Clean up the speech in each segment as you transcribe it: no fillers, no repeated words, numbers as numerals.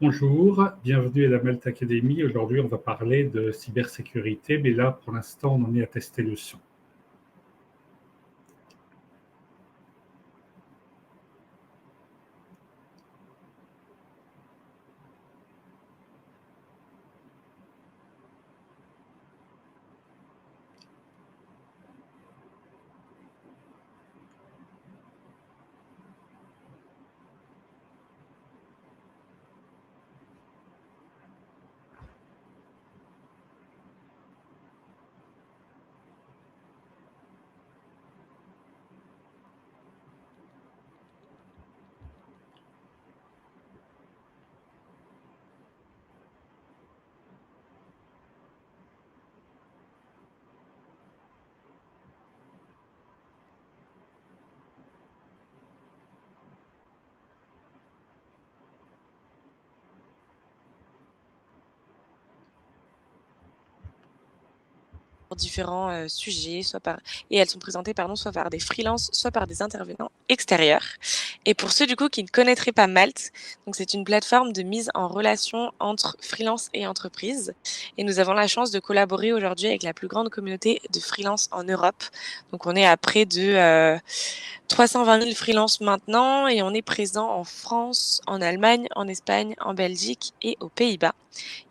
Bonjour, bienvenue à la Malte Academy. Aujourd'hui, on va parler de cybersécurité, mais là, pour l'instant, on en est à tester le son. Différents sujets, et elles sont présentées soit par des freelances, soit par des intervenants extérieurs. Et pour ceux du coup qui ne connaîtraient pas Malte, donc c'est une plateforme de mise en relation entre freelance et entreprise. Et nous avons la chance de collaborer aujourd'hui avec la plus grande communauté de freelance en Europe. Donc on est à près de 320 000 freelances maintenant et on est présent en France, en Allemagne, en Espagne, en Belgique et aux Pays-Bas.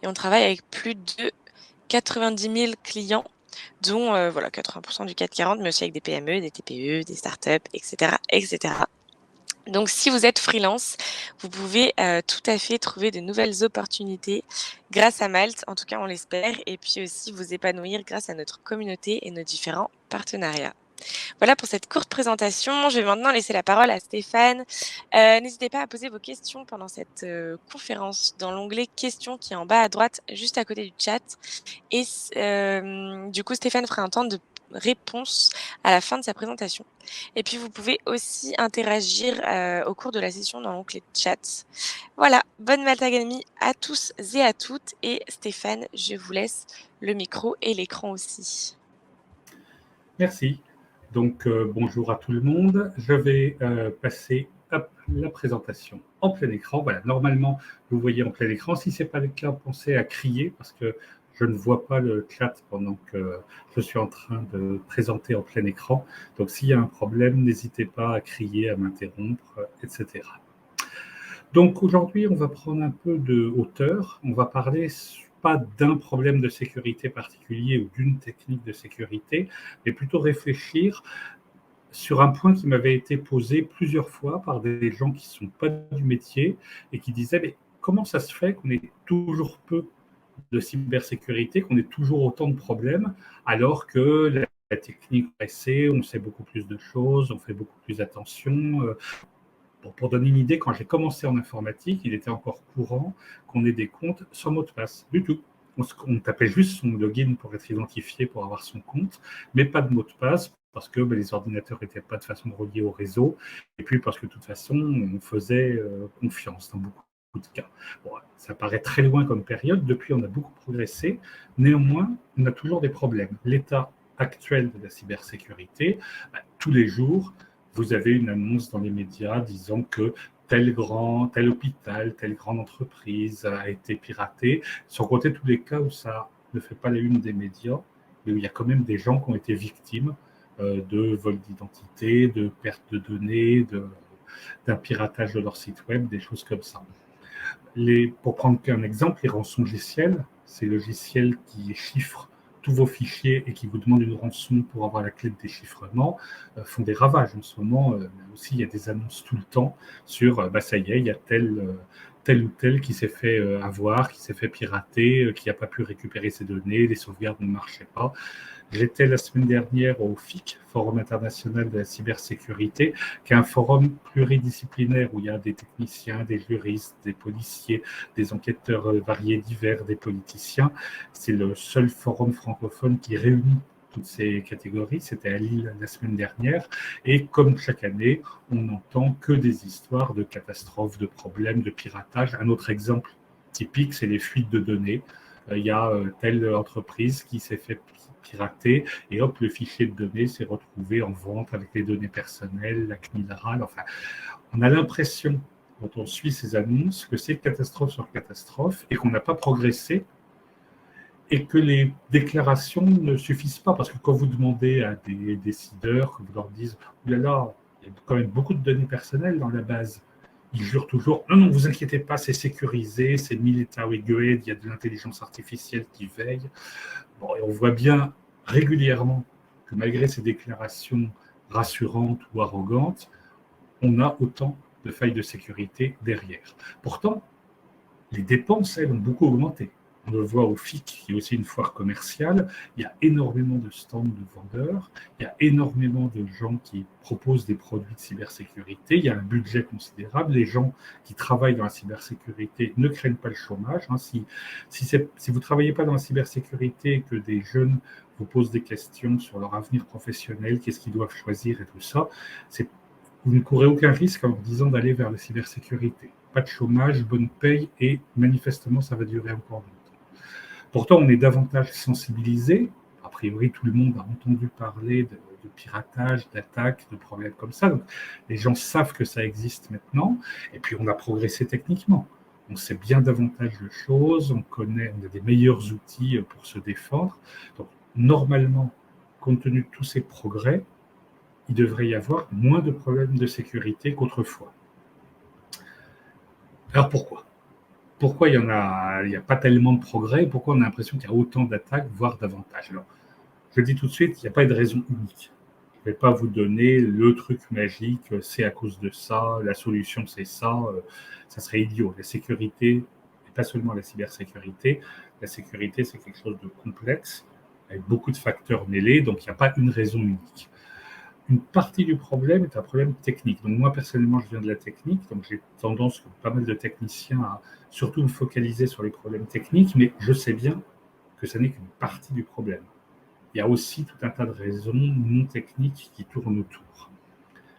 Et on travaille avec plus de 90 000 clients, dont 80% du CAC 40, mais aussi avec des PME, des TPE, des startups, etc., etc. Donc, si vous êtes freelance, vous pouvez tout à fait trouver de nouvelles opportunités grâce à Malte, en tout cas on l'espère, et puis aussi vous épanouir grâce à notre communauté et nos différents partenariats. Voilà pour cette courte présentation. Je vais maintenant laisser la parole à Stéphane. N'hésitez pas à poser vos questions pendant cette conférence dans l'onglet questions qui est en bas à droite, juste à côté du chat. Et du coup, Stéphane fera un temps de réponse à la fin de sa présentation. Et puis, vous pouvez aussi interagir au cours de la session dans l'onglet chat. Voilà, bonne Maltagamie à tous et à toutes. Et Stéphane, je vous laisse le micro et l'écran aussi. Merci. Donc, bonjour à tout le monde. Je vais passer la présentation en plein écran. Voilà, normalement, vous voyez en plein écran. Si ce n'est pas le cas, pensez à crier parce que je ne vois pas le chat pendant que je suis en train de présenter en plein écran. Donc, s'il y a un problème, n'hésitez pas à crier, à m'interrompre, etc. Donc aujourd'hui, on va prendre un peu de hauteur. On va parler pas d'un problème de sécurité particulier ou d'une technique de sécurité, mais plutôt réfléchir sur un point qui m'avait été posé plusieurs fois par des gens qui ne sont pas du métier et qui disaient mais comment ça se fait qu'on ait toujours peu de cybersécurité, qu'on ait toujours autant de problèmes, alors que la technique progressée, on sait beaucoup plus de choses, on fait beaucoup plus attention. Pour donner une idée, quand j'ai commencé en informatique, il était encore courant qu'on ait des comptes sans mot de passe, du tout. On tapait juste son login pour être identifié, pour avoir son compte, mais pas de mot de passe, parce que les ordinateurs n'étaient pas de façon reliés au réseau, et puis parce que de toute façon, on faisait confiance dans beaucoup de cas. Bon, ça paraît très loin comme période, depuis on a beaucoup progressé, néanmoins, on a toujours des problèmes. L'état actuel de la cybersécurité, tous les jours, vous avez une annonce dans les médias disant que tel hôpital, telle grande entreprise a été piratée, sans compter tous les cas où ça ne fait pas la une des médias, mais où il y a quand même des gens qui ont été victimes de vol d'identité, de perte de données, d'un piratage de leur site web, des choses comme ça. Pour prendre qu'un exemple, les rançongiciels, ces logiciels qui chiffrent tous vos fichiers et qui vous demandent une rançon pour avoir la clé de déchiffrement, font des ravages en ce moment. Aussi, il y a des annonces tout le temps sur ça y est, il y a tel ou tel qui s'est fait avoir, qui s'est fait pirater, qui n'a pas pu récupérer ses données, les sauvegardes ne marchaient pas. J'étais la semaine dernière au FIC, Forum international de la cybersécurité, qui est un forum pluridisciplinaire où il y a des techniciens, des juristes, des policiers, des enquêteurs variés divers, des politiciens. C'est le seul forum francophone qui réunit toutes ces catégories. C'était à Lille la semaine dernière. Et comme chaque année, on n'entend que des histoires de catastrophes, de problèmes, de piratage. Un autre exemple typique, c'est les fuites de données. Il y a telle entreprise qui s'est fait pirater et hop, le fichier de données s'est retrouvé en vente avec les données personnelles, la CNIL, enfin, on a l'impression quand on suit ces annonces, que c'est catastrophe sur catastrophe et qu'on n'a pas progressé et que les déclarations ne suffisent pas. Parce que quand vous demandez à des décideurs, que vous leur dites « Ouh là là, il y a quand même beaucoup de données personnelles dans la base », ils jurent toujours « Non, non, vous inquiétez pas, c'est sécurisé, c'est military grade, il y a de l'intelligence artificielle qui veille ». Bon, et on voit bien régulièrement que malgré ces déclarations rassurantes ou arrogantes, on a autant de failles de sécurité derrière. Pourtant, les dépenses, elles, ont beaucoup augmenté. On le voit au FIC, qui est aussi une foire commerciale, il y a énormément de stands de vendeurs, il y a énormément de gens qui proposent des produits de cybersécurité, il y a un budget considérable, les gens qui travaillent dans la cybersécurité ne craignent pas le chômage. Si vous ne travaillez pas dans la cybersécurité et que des jeunes vous posent des questions sur leur avenir professionnel, qu'est-ce qu'ils doivent choisir et tout ça, vous ne courez aucun risque en leur disant d'aller vers la cybersécurité. Pas de chômage, bonne paye, et manifestement, ça va durer encore longtemps. Pourtant, on est davantage sensibilisé. A priori, tout le monde a entendu parler de piratage, d'attaques, de problèmes comme ça. Donc, les gens savent que ça existe maintenant. Et puis, on a progressé techniquement. On sait bien davantage de choses. On a des meilleurs outils pour se défendre. Donc, normalement, compte tenu de tous ces progrès, il devrait y avoir moins de problèmes de sécurité qu'autrefois. Alors pourquoi ? Pourquoi il n'y a pas tellement de progrès ? Pourquoi on a l'impression qu'il y a autant d'attaques, voire davantage ? Alors, je le dis tout de suite, il n'y a pas de raison unique. Je ne vais pas vous donner le truc magique, c'est à cause de ça, la solution c'est ça, ça serait idiot. La sécurité, et pas seulement la cybersécurité, la sécurité c'est quelque chose de complexe, avec beaucoup de facteurs mêlés, donc il n'y a pas une raison unique. Une partie du problème est un problème technique. Donc moi, personnellement, je viens de la technique, donc j'ai tendance, comme pas mal de techniciens, à surtout me focaliser sur les problèmes techniques, mais je sais bien que ce n'est qu'une partie du problème. Il y a aussi tout un tas de raisons non techniques qui tournent autour.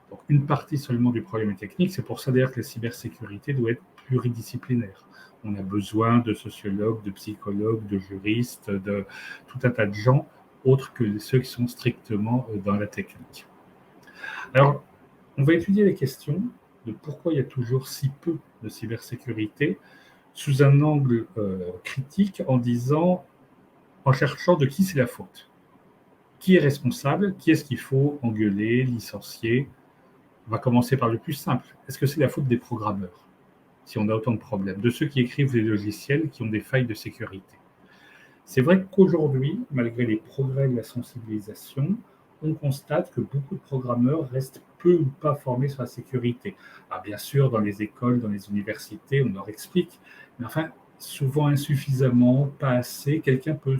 Donc une partie seulement du problème est technique, c'est pour ça d'ailleurs que la cybersécurité doit être pluridisciplinaire. On a besoin de sociologues, de psychologues, de juristes, de tout un tas de gens, autres que ceux qui sont strictement dans la technique. Alors, on va étudier les questions de pourquoi il y a toujours si peu de cybersécurité sous un angle critique en cherchant de qui c'est la faute. Qui est responsable ? Qui est-ce qu'il faut engueuler, licencier ? On va commencer par le plus simple. Est-ce que c'est la faute des programmeurs, si on a autant de problèmes, de ceux qui écrivent les logiciels qui ont des failles de sécurité ? C'est vrai qu'aujourd'hui, malgré les progrès de la sensibilisation, on constate que beaucoup de programmeurs restent peu ou pas formés sur la sécurité. Alors bien sûr, dans les écoles, dans les universités, on leur explique, mais enfin, souvent insuffisamment, pas assez. Quelqu'un peut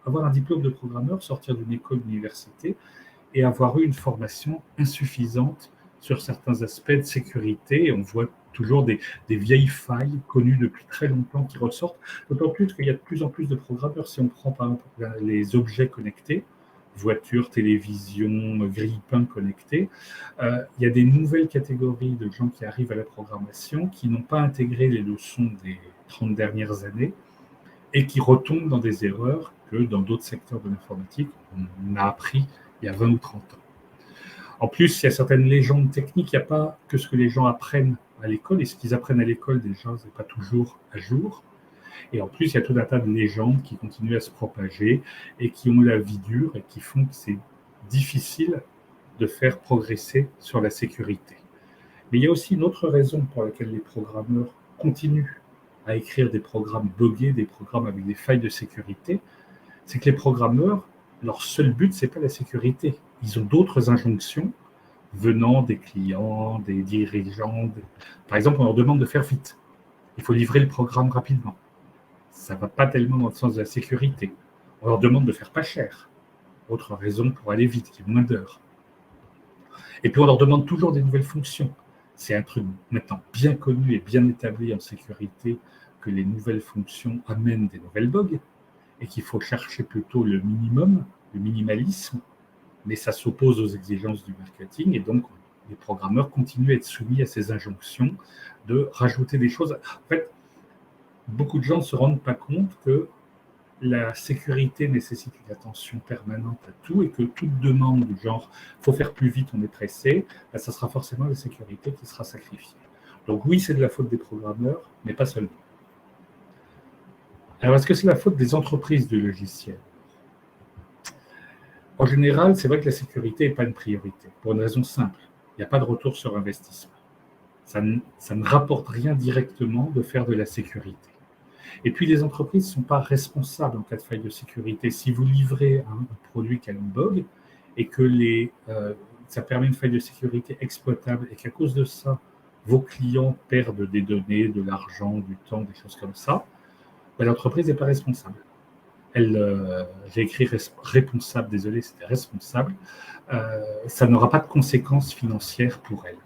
avoir un diplôme de programmeur, sortir d'une école d'université et avoir eu une formation insuffisante sur certains aspects de sécurité. Et on voit toujours des vieilles failles connues depuis très longtemps qui ressortent, d'autant plus qu'il y a de plus en plus de programmeurs. Si on prend par exemple les objets connectés, voitures, télévision, grille-pain connectés, il y a des nouvelles catégories de gens qui arrivent à la programmation qui n'ont pas intégré les leçons des 30 dernières années et qui retombent dans des erreurs que dans d'autres secteurs de l'informatique, on a appris il y a 20 ou 30 ans. En plus, il y a certaines légendes techniques, il n'y a pas que ce que les gens apprennent à l'école, et ce qu'ils apprennent à l'école, déjà, ce n'est pas toujours à jour. Et en plus, il y a tout un tas de légendes qui continuent à se propager et qui ont la vie dure et qui font que c'est difficile de faire progresser sur la sécurité. Mais il y a aussi une autre raison pour laquelle les programmeurs continuent à écrire des programmes buggés, des programmes avec des failles de sécurité, c'est que les programmeurs, leur seul but, ce n'est pas la sécurité. Ils ont d'autres injonctions venant des clients, des dirigeants. Par exemple, on leur demande de faire vite. Il faut livrer le programme rapidement. Ça ne va pas tellement dans le sens de la sécurité. On leur demande de faire pas cher. Autre raison pour aller vite, qu'il y ait moins d'heures. Et puis on leur demande toujours des nouvelles fonctions. C'est un truc maintenant bien connu et bien établi en sécurité que les nouvelles fonctions amènent des nouvelles bugs et qu'il faut chercher plutôt le minimum, le minimalisme, mais ça s'oppose aux exigences du marketing et donc les programmeurs continuent à être soumis à ces injonctions de rajouter des choses. En fait, beaucoup de gens ne se rendent pas compte que la sécurité nécessite une attention permanente à tout et que toute demande du genre « faut faire plus vite, on est pressé », ça sera forcément la sécurité qui sera sacrifiée. Donc oui, c'est de la faute des programmeurs, mais pas seulement. Alors, est-ce que c'est la faute des entreprises de logiciels? En général, c'est vrai que la sécurité n'est pas une priorité, pour une raison simple. Il n'y a pas de retour sur investissement. Ça ne rapporte rien directement de faire de la sécurité. Et puis, les entreprises ne sont pas responsables en cas de faille de sécurité. Si vous livrez un produit qui a une bug et que ça permet une faille de sécurité exploitable et qu'à cause de ça, vos clients perdent des données, de l'argent, du temps, des choses comme ça, ben, l'entreprise n'est pas responsable. J'ai écrit responsable, désolé, c'était responsable. Ça n'aura pas de conséquences financières pour elle.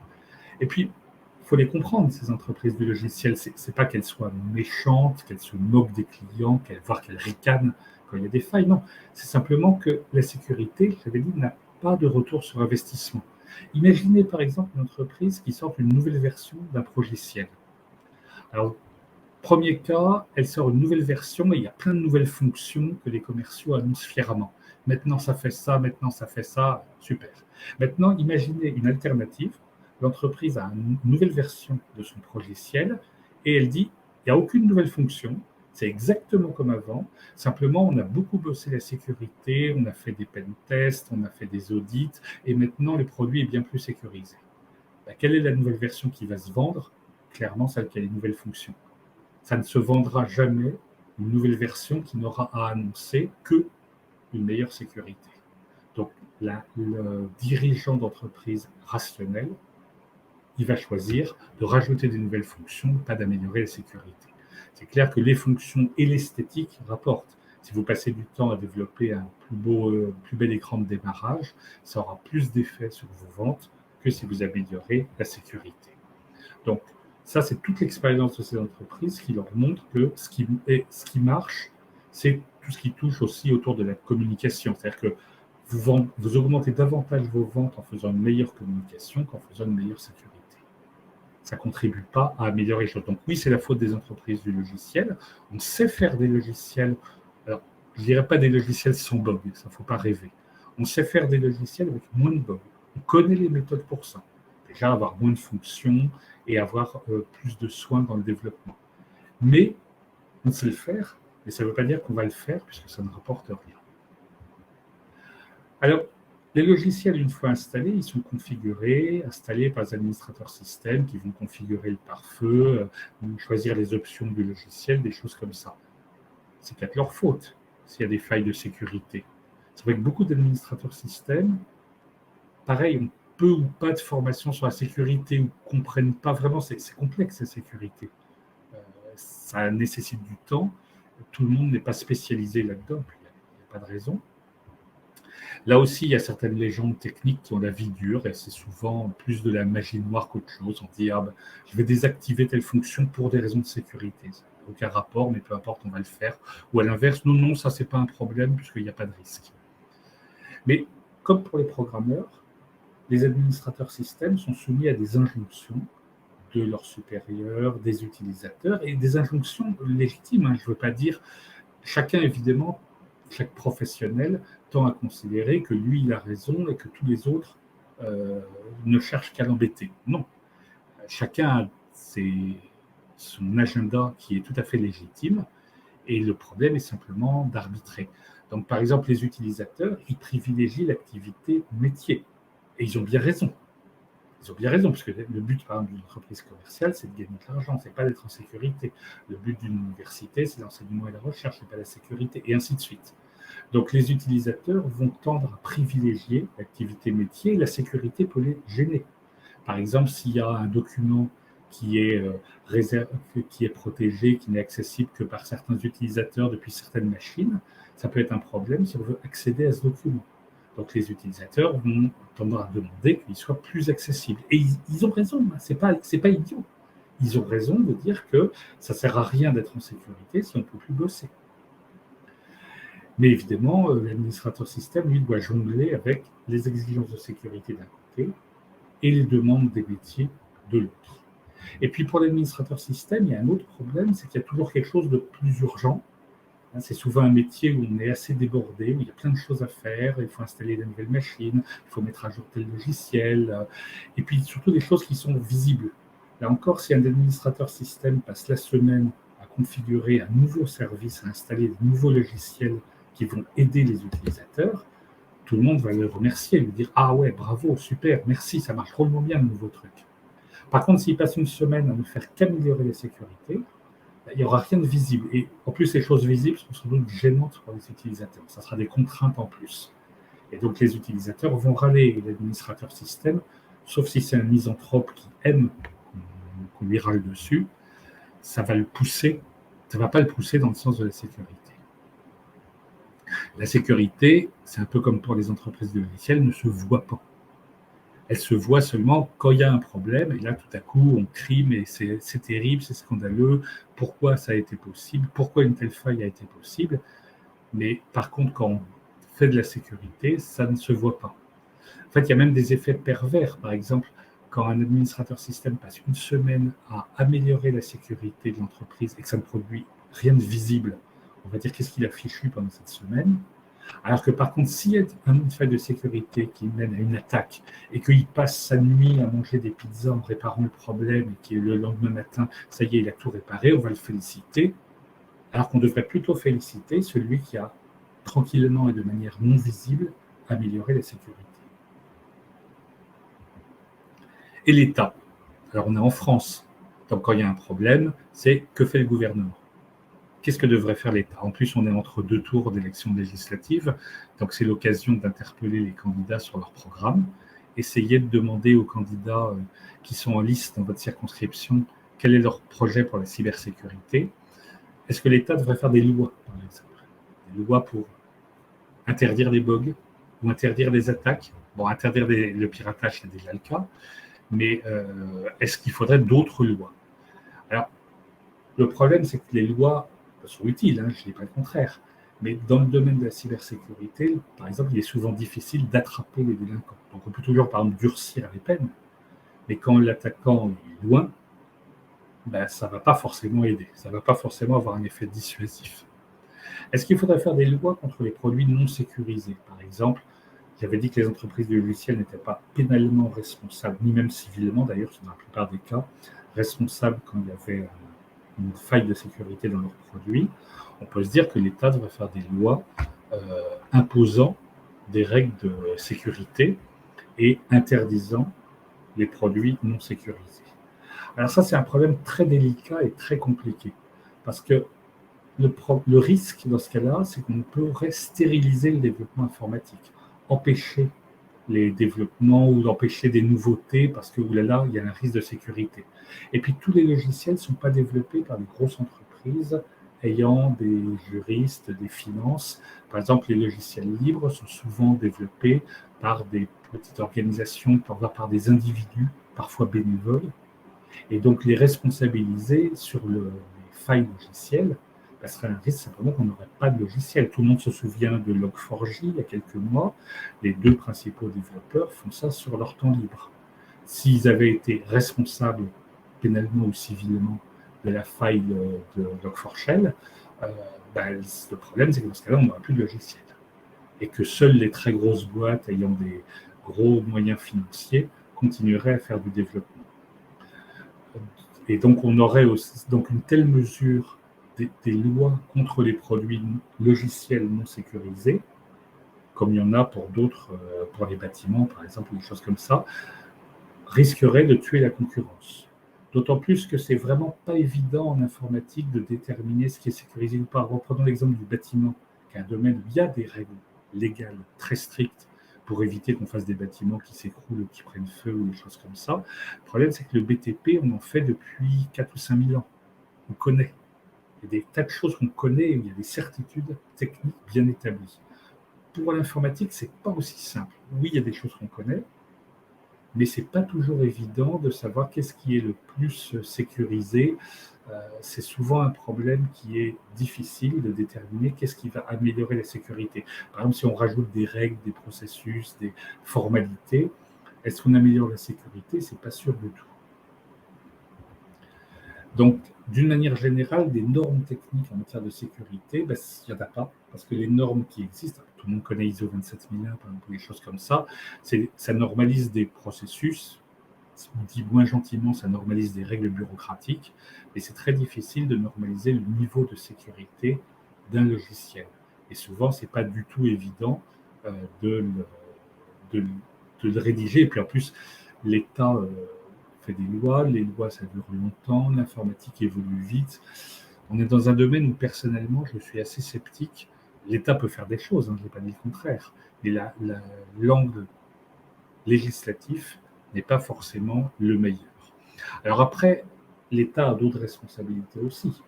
Et puis, il faut les comprendre, ces entreprises du logiciel. C'est pas qu'elles soient méchantes, qu'elles se moquent des clients, voire qu'elles ricanent quand il y a des failles. Non, c'est simplement que la sécurité, j'avais dit, n'a pas de retour sur investissement. Imaginez par exemple une entreprise qui sort une nouvelle version d'un logiciel. Alors, premier cas, elle sort une nouvelle version et il y a plein de nouvelles fonctions que les commerciaux annoncent fièrement. Maintenant, ça fait ça, super. Maintenant, imaginez une alternative. L'entreprise a une nouvelle version de son logiciel et elle dit, il n'y a aucune nouvelle fonction, c'est exactement comme avant, simplement on a beaucoup bossé la sécurité, on a fait des pen tests, on a fait des audits et maintenant le produit est bien plus sécurisé. Ben, quelle est la nouvelle version qui va se vendre? Clairement, celle qui a les nouvelles fonctions. Ça ne se vendra jamais une nouvelle version qui n'aura à annoncer que une meilleure sécurité. Donc, le dirigeant d'entreprise rationnel, il va choisir de rajouter des nouvelles fonctions, pas d'améliorer la sécurité. C'est clair que les fonctions et l'esthétique rapportent. Si vous passez du temps à développer un plus bel écran de démarrage, ça aura plus d'effet sur vos ventes que si vous améliorez la sécurité. Donc, ça, c'est toute l'expérience de ces entreprises qui leur montre que ce qui marche, c'est tout ce qui touche aussi autour de la communication. C'est-à-dire que vous augmentez davantage vos ventes en faisant une meilleure communication qu'en faisant une meilleure sécurité. Ça ne contribue pas à améliorer les choses. Donc oui, c'est la faute des entreprises du logiciel. On sait faire des logiciels, alors je ne dirais pas des logiciels sans bug, ça ne faut pas rêver. On sait faire des logiciels avec moins de bugs. On connaît les méthodes pour ça. Déjà, avoir moins de fonctions et avoir plus de soins dans le développement. Mais on sait le faire, mais ça ne veut pas dire qu'on va le faire puisque ça ne rapporte rien. Alors, les logiciels, une fois installés, ils sont configurés, installés par les administrateurs système qui vont configurer le pare-feu, choisir les options du logiciel, des choses comme ça. C'est peut-être leur faute s'il y a des failles de sécurité. C'est vrai que beaucoup d'administrateurs système, pareil, ont peu ou pas de formation sur la sécurité ou ne comprennent pas vraiment, c'est complexe la sécurité. Ça nécessite du temps, tout le monde n'est pas spécialisé là-dedans, il n'y a pas de raison. Là aussi, il y a certaines légendes techniques qui ont la vie dure et c'est souvent plus de la magie noire qu'autre chose. On dit, je vais désactiver telle fonction pour des raisons de sécurité. Ça n'a aucun rapport, mais peu importe, on va le faire. Ou à l'inverse, non, ça, c'est pas un problème puisqu'il n'y a pas de risque. Mais comme pour les programmeurs, les administrateurs système sont soumis à des injonctions de leurs supérieurs, des utilisateurs, et des injonctions légitimes. Je ne veux pas dire, chacun évidemment, chaque professionnel tend à considérer que lui, il a raison et que tous les autres ne cherchent qu'à l'embêter. Non. Chacun a son agenda qui est tout à fait légitime et le problème est simplement d'arbitrer. Donc, par exemple, les utilisateurs, ils privilégient l'activité métier et ils ont bien raison. Ils ont bien raison, parce que le but, par exemple, d'une entreprise commerciale, c'est de gagner de l'argent, c'est pas d'être en sécurité. Le but d'une université, c'est l'enseignement et la recherche, c'est pas la sécurité, et ainsi de suite. Donc, les utilisateurs vont tendre à privilégier l'activité métier et la sécurité peut les gêner. Par exemple, s'il y a un document qui est protégé, qui n'est accessible que par certains utilisateurs depuis certaines machines, ça peut être un problème si on veut accéder à ce document. Donc, les utilisateurs vont tendre à demander qu'il soit plus accessible. Et ils ont raison, c'est pas idiot. Ils ont raison de dire que ça ne sert à rien d'être en sécurité si on ne peut plus bosser. Mais évidemment, l'administrateur système, lui, doit jongler avec les exigences de sécurité d'un côté et les demandes des métiers de l'autre. Et puis, pour l'administrateur système, il y a un autre problème, c'est qu'il y a toujours quelque chose de plus urgent. C'est souvent un métier où on est assez débordé, où il y a plein de choses à faire, il faut installer de nouvelles machines, il faut mettre à jour tel logiciel, et puis surtout des choses qui sont visibles. Là encore, si un administrateur système passe la semaine à configurer un nouveau service, à installer de nouveaux logiciels qui vont aider les utilisateurs, tout le monde va le remercier, lui dire « Ah ouais, bravo, super, merci, ça marche drôlement bien le nouveau truc ». Par contre, s'il passe une semaine à ne faire qu'améliorer la sécurité, il n'y aura rien de visible. Et en plus, les choses visibles sont sans doute gênantes pour les utilisateurs. Ça sera des contraintes en plus. Et donc, les utilisateurs vont râler l'administrateur système, sauf si c'est un misanthrope qui aime qu'on lui râle dessus, ça va le pousser, ça ne va pas le pousser dans le sens de la sécurité. La sécurité, c'est un peu comme pour les entreprises de logiciels, ne se voit pas. Elle se voit seulement quand il y a un problème, et là, tout à coup, on crie, mais c'est terrible, c'est scandaleux, pourquoi ça a été possible, pourquoi une telle faille a été possible. Mais par contre, quand on fait de la sécurité, ça ne se voit pas. En fait, il y a même des effets pervers. Par exemple, quand un administrateur système passe une semaine à améliorer la sécurité de l'entreprise et que ça ne produit rien de visible, on va dire qu'est-ce qu'il a fichu pendant cette semaine. Alors que par contre, s'il y a une faille de sécurité qui mène à une attaque et qu'il passe sa nuit à manger des pizzas en réparant le problème et que le lendemain matin, ça y est, il a tout réparé, on va le féliciter. Alors qu'on devrait plutôt féliciter celui qui a tranquillement et de manière non visible amélioré la sécurité. Et l'État. Alors on est en France, donc quand il y a un problème, c'est que fait le gouvernement? Qu'est-ce que devrait faire l'État? En plus, on est entre deux tours d'élections législatives, donc c'est l'occasion d'interpeller les candidats sur leur programme. Essayez de demander aux candidats qui sont en liste dans votre circonscription quel est leur projet pour la cybersécurité. Est-ce que l'État devrait faire des lois, par exemple? Des lois pour interdire des bugs ou interdire des attaques? Bon, interdire le piratage, c'est déjà le cas, mais est-ce qu'il faudrait d'autres lois? Alors, le problème, c'est que les lois sont utiles, hein, je ne dis pas le contraire, mais dans le domaine de la cybersécurité, par exemple, il est souvent difficile d'attraper les délinquants. Donc on peut toujours, par exemple, durcir les peines, mais quand l'attaquant est loin, ben, ça ne va pas forcément aider, ça ne va pas forcément avoir un effet dissuasif. Est-ce qu'il faudrait faire des lois contre les produits non sécurisés? Par exemple, j'avais dit que les entreprises de logiciels n'étaient pas pénalement responsables, ni même civilement d'ailleurs, dans la plupart des cas, responsables quand il y avait une faille de sécurité dans leurs produits. On peut se dire que l'État devrait faire des lois imposant des règles de sécurité et interdisant les produits non sécurisés. Alors ça, c'est un problème très délicat et très compliqué, parce que le risque dans ce cas-là, c'est qu'on pourrait stériliser le développement informatique, empêcher les développements ou d'empêcher des nouveautés parce que oulala, il y a un risque de sécurité. Et puis tous les logiciels ne sont pas développés par des grosses entreprises ayant des juristes, des finances. Par exemple, les logiciels libres sont souvent développés par des petites organisations, par des individus, parfois bénévoles. Et donc les responsabiliser sur les failles logicielles, ça serait un risque simplement qu'on n'aurait pas de logiciel. Tout le monde se souvient de Log4j il y a quelques mois. Les deux principaux développeurs font ça sur leur temps libre. S'ils avaient été responsables pénalement ou civilement de la faille de Log4Shell, le problème, c'est que dans ce cas-là, on n'aura plus de logiciel. Et que seules les très grosses boîtes ayant des gros moyens financiers continueraient à faire du développement. Et donc, on aurait aussi une telle mesure des lois contre les produits logiciels non sécurisés, comme il y en a pour d'autres, pour les bâtiments, par exemple, ou des choses comme ça, risquerait de tuer la concurrence. D'autant plus que c'est vraiment pas évident en informatique de déterminer ce qui est sécurisé ou pas. Reprenons l'exemple du bâtiment, qui est un domaine où il y a des règles légales très strictes pour éviter qu'on fasse des bâtiments qui s'écroulent ou qui prennent feu ou des choses comme ça. Le problème, c'est que le BTP, on en fait depuis 4 ou 5 000 ans. On connaît. Il y a des tas de choses qu'on connaît, il y a des certitudes techniques bien établies. Pour l'informatique, ce n'est pas aussi simple. Oui, il y a des choses qu'on connaît, mais ce n'est pas toujours évident de savoir qu'est-ce qui est le plus sécurisé. C'est souvent un problème qui est difficile de déterminer qu'est-ce qui va améliorer la sécurité. Par exemple, si on rajoute des règles, des processus, des formalités, est-ce qu'on améliore la sécurité? Ce n'est pas sûr du tout. Donc, d'une manière générale, des normes techniques en matière de sécurité, il n'y en a pas, parce que les normes qui existent, tout le monde connaît ISO 27001, par exemple, des choses comme ça, ça normalise des processus, on dit moins gentiment, ça normalise des règles bureaucratiques, mais c'est très difficile de normaliser le niveau de sécurité d'un logiciel. Et souvent, ce n'est pas du tout évident de le rédiger. Et puis en plus, l'État fait des lois, les lois ça dure longtemps, l'informatique évolue vite. On est dans un domaine où personnellement je suis assez sceptique. L'État peut faire des choses, je n'ai pas dit le contraire, mais l'angle législatif n'est pas forcément le meilleur. Alors après, l'État a d'autres responsabilités aussi.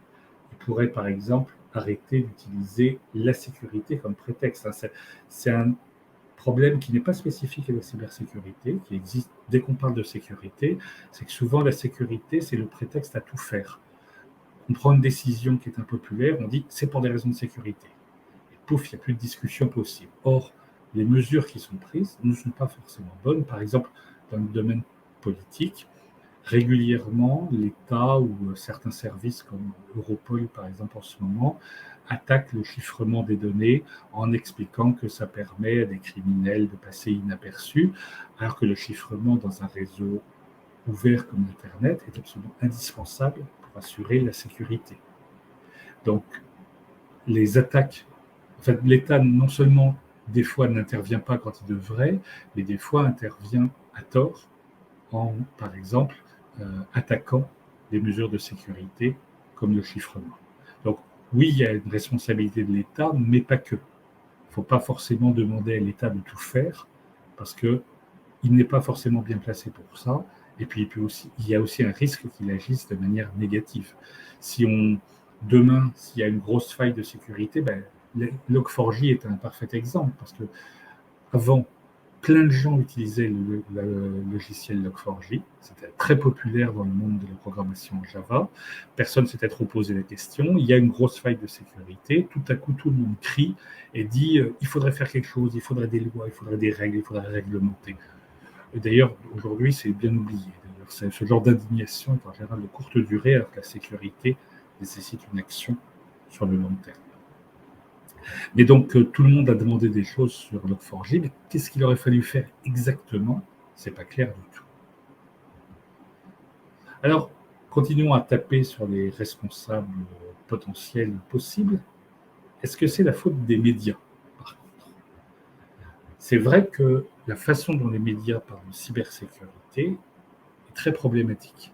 Il pourrait par exemple arrêter d'utiliser la sécurité comme prétexte. C'est un problème qui n'est pas spécifique à la cybersécurité, qui existe dès qu'on parle de sécurité, c'est que souvent la sécurité, c'est le prétexte à tout faire. On prend une décision qui est impopulaire, on dit c'est pour des raisons de sécurité. Et pouf, il n'y a plus de discussion possible. Or, les mesures qui sont prises ne sont pas forcément bonnes. Par exemple, dans le domaine politique, régulièrement, l'État ou certains services comme Europol, par exemple, en ce moment, attaquent le chiffrement des données en expliquant que ça permet à des criminels de passer inaperçus, alors que le chiffrement dans un réseau ouvert comme Internet est absolument indispensable pour assurer la sécurité. Donc, les attaques, en fait, l'État non seulement des fois n'intervient pas quand il devrait, mais des fois intervient à tort en, par exemple, attaquant des mesures de sécurité comme le chiffrement. Donc oui, il y a une responsabilité de l'État, mais pas que. Il ne faut pas forcément demander à l'État de tout faire, parce qu'il n'est pas forcément bien placé pour ça, et puis il y a aussi un risque qu'il agisse de manière négative. Demain, s'il y a une grosse faille de sécurité, Log4j est un parfait exemple, parce que avant, plein de gens utilisaient le logiciel Log4j. C'était très populaire dans le monde de la programmation en Java. Personne ne s'était trop posé la question. Il y a une grosse faille de sécurité. Tout à coup, tout le monde crie et dit il faudrait faire quelque chose, il faudrait des lois, il faudrait des règles, il faudrait réglementer. Et d'ailleurs, aujourd'hui, c'est bien oublié. D'ailleurs, ce genre d'indignation est en général de courte durée, alors que la sécurité nécessite une action sur le long terme. Et donc, tout le monde a demandé des choses sur Log4j, mais qu'est-ce qu'il aurait fallu faire exactement? C'est pas clair du tout. Alors, continuons à taper sur les responsables potentiels possibles. Est-ce que c'est la faute des médias, par contre? C'est vrai que la façon dont les médias parlent de cybersécurité est très problématique.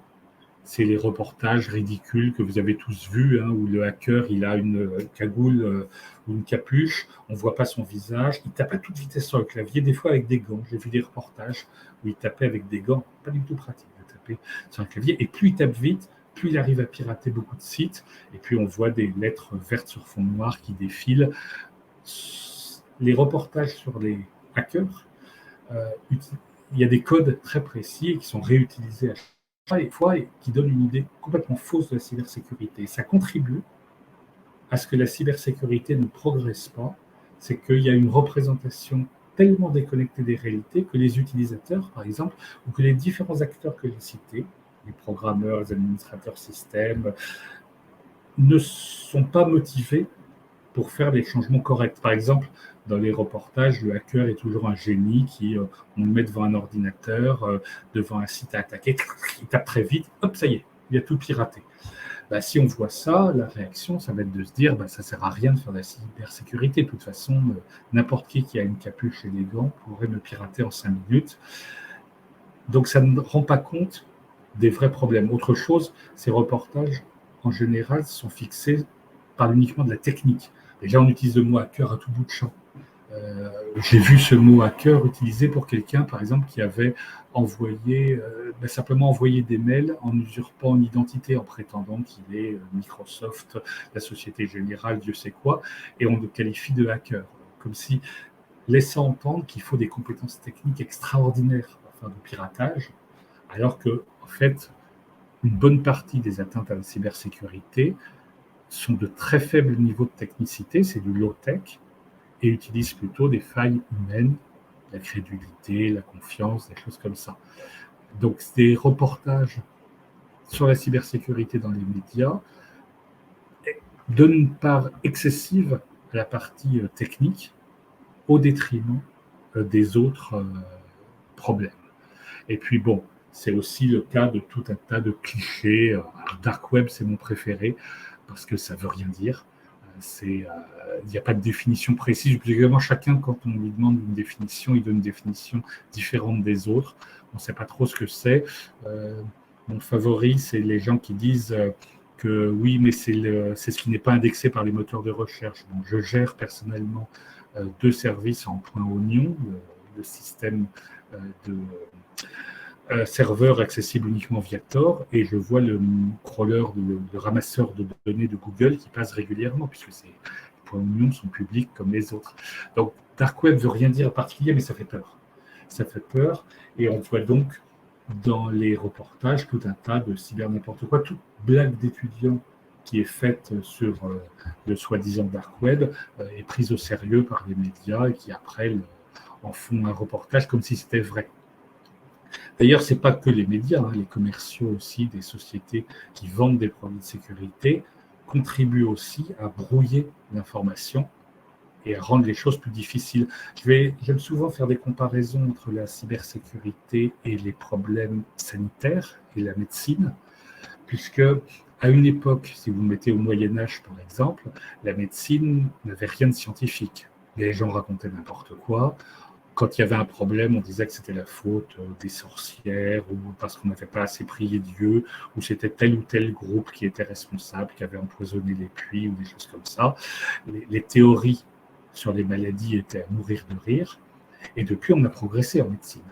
C'est les reportages ridicules que vous avez tous vus, où le hacker, il a une cagoule ou une capuche, on ne voit pas son visage, il tape à toute vitesse sur le clavier, des fois avec des gants. J'ai vu des reportages où il tapait avec des gants, pas du tout pratique de taper sur un clavier, et plus il tape vite, plus il arrive à pirater beaucoup de sites, et puis on voit des lettres vertes sur fond noir qui défilent. Les reportages sur les hackers, il y a des codes très précis qui sont réutilisés à chaque fois et qui donnent une idée complètement fausse de la cybersécurité. Et ça contribue à ce que la cybersécurité ne progresse pas, c'est qu'il y a une représentation tellement déconnectée des réalités que les utilisateurs, par exemple, ou que les différents acteurs que j'ai cités, les programmeurs, les administrateurs système, ne sont pas motivés pour faire des changements corrects. Par exemple, dans les reportages, le hacker est toujours un génie on le met devant un ordinateur, devant un site à attaquer, il tape très vite, hop, ça y est, il a tout piraté. Si on voit ça, la réaction, ça va être de se dire ça ne sert à rien de faire de la cybersécurité. De toute façon, n'importe qui a une capuche et des gants pourrait me pirater en 5 minutes. Donc ça ne rend pas compte des vrais problèmes. Autre chose, ces reportages, en général, sont fixés par uniquement de la technique. Déjà, on utilise le mot hacker à tout bout de champ. J'ai vu ce mot hacker utilisé pour quelqu'un, par exemple, qui avait simplement envoyé des mails en usurpant une identité, en prétendant qu'il est Microsoft, la Société Générale, Dieu sait quoi, et on le qualifie de hacker. Comme si, laissant entendre qu'il faut des compétences techniques extraordinaires pour faire du piratage, alors que, en fait, une bonne partie des atteintes à la cybersécurité sont de très faibles niveaux de technicité, c'est du low-tech, et utilisent plutôt des failles humaines, la crédulité, la confiance, des choses comme ça. Donc, des reportages sur la cybersécurité dans les médias donnent une part excessive à la partie technique au détriment des autres problèmes. Et puis, bon, c'est aussi le cas de tout un tas de clichés. Dark Web, c'est mon préféré parce que ça veut rien dire. Il n'y a pas de définition précise. Évidemment, chacun, quand on lui demande une définition, il donne une définition différente des autres. On ne sait pas trop ce que c'est. Mon favori, c'est les gens qui disent que oui, mais c'est ce qui n'est pas indexé par les moteurs de recherche. Donc, je gère personnellement 2 services en .oignon, le système de serveur accessible uniquement via Tor, et je vois le crawler, le ramasseur de données de Google qui passe régulièrement, puisque ces .oignon sont publics comme les autres. Donc, Dark Web ne veut rien dire en particulier, mais ça fait peur. Ça fait peur, et on voit donc dans les reportages tout un tas de cyber n'importe quoi, toute blague d'étudiants qui est faite sur le soi-disant Dark Web est prise au sérieux par les médias et qui après en font un reportage comme si c'était vrai. D'ailleurs, ce n'est pas que les médias, les commerciaux aussi, des sociétés qui vendent des produits de sécurité contribuent aussi à brouiller l'information et à rendre les choses plus difficiles. J'aime souvent faire des comparaisons entre la cybersécurité et les problèmes sanitaires et la médecine, puisque à une époque, si vous mettez au Moyen-Âge par exemple, la médecine n'avait rien de scientifique. Les gens racontaient n'importe quoi. Quand il y avait un problème, on disait que c'était la faute des sorcières ou parce qu'on n'avait pas assez prié Dieu ou c'était tel ou tel groupe qui était responsable, qui avait empoisonné les puits ou des choses comme ça. Les théories sur les maladies étaient à mourir de rire. Et depuis, on a progressé en médecine.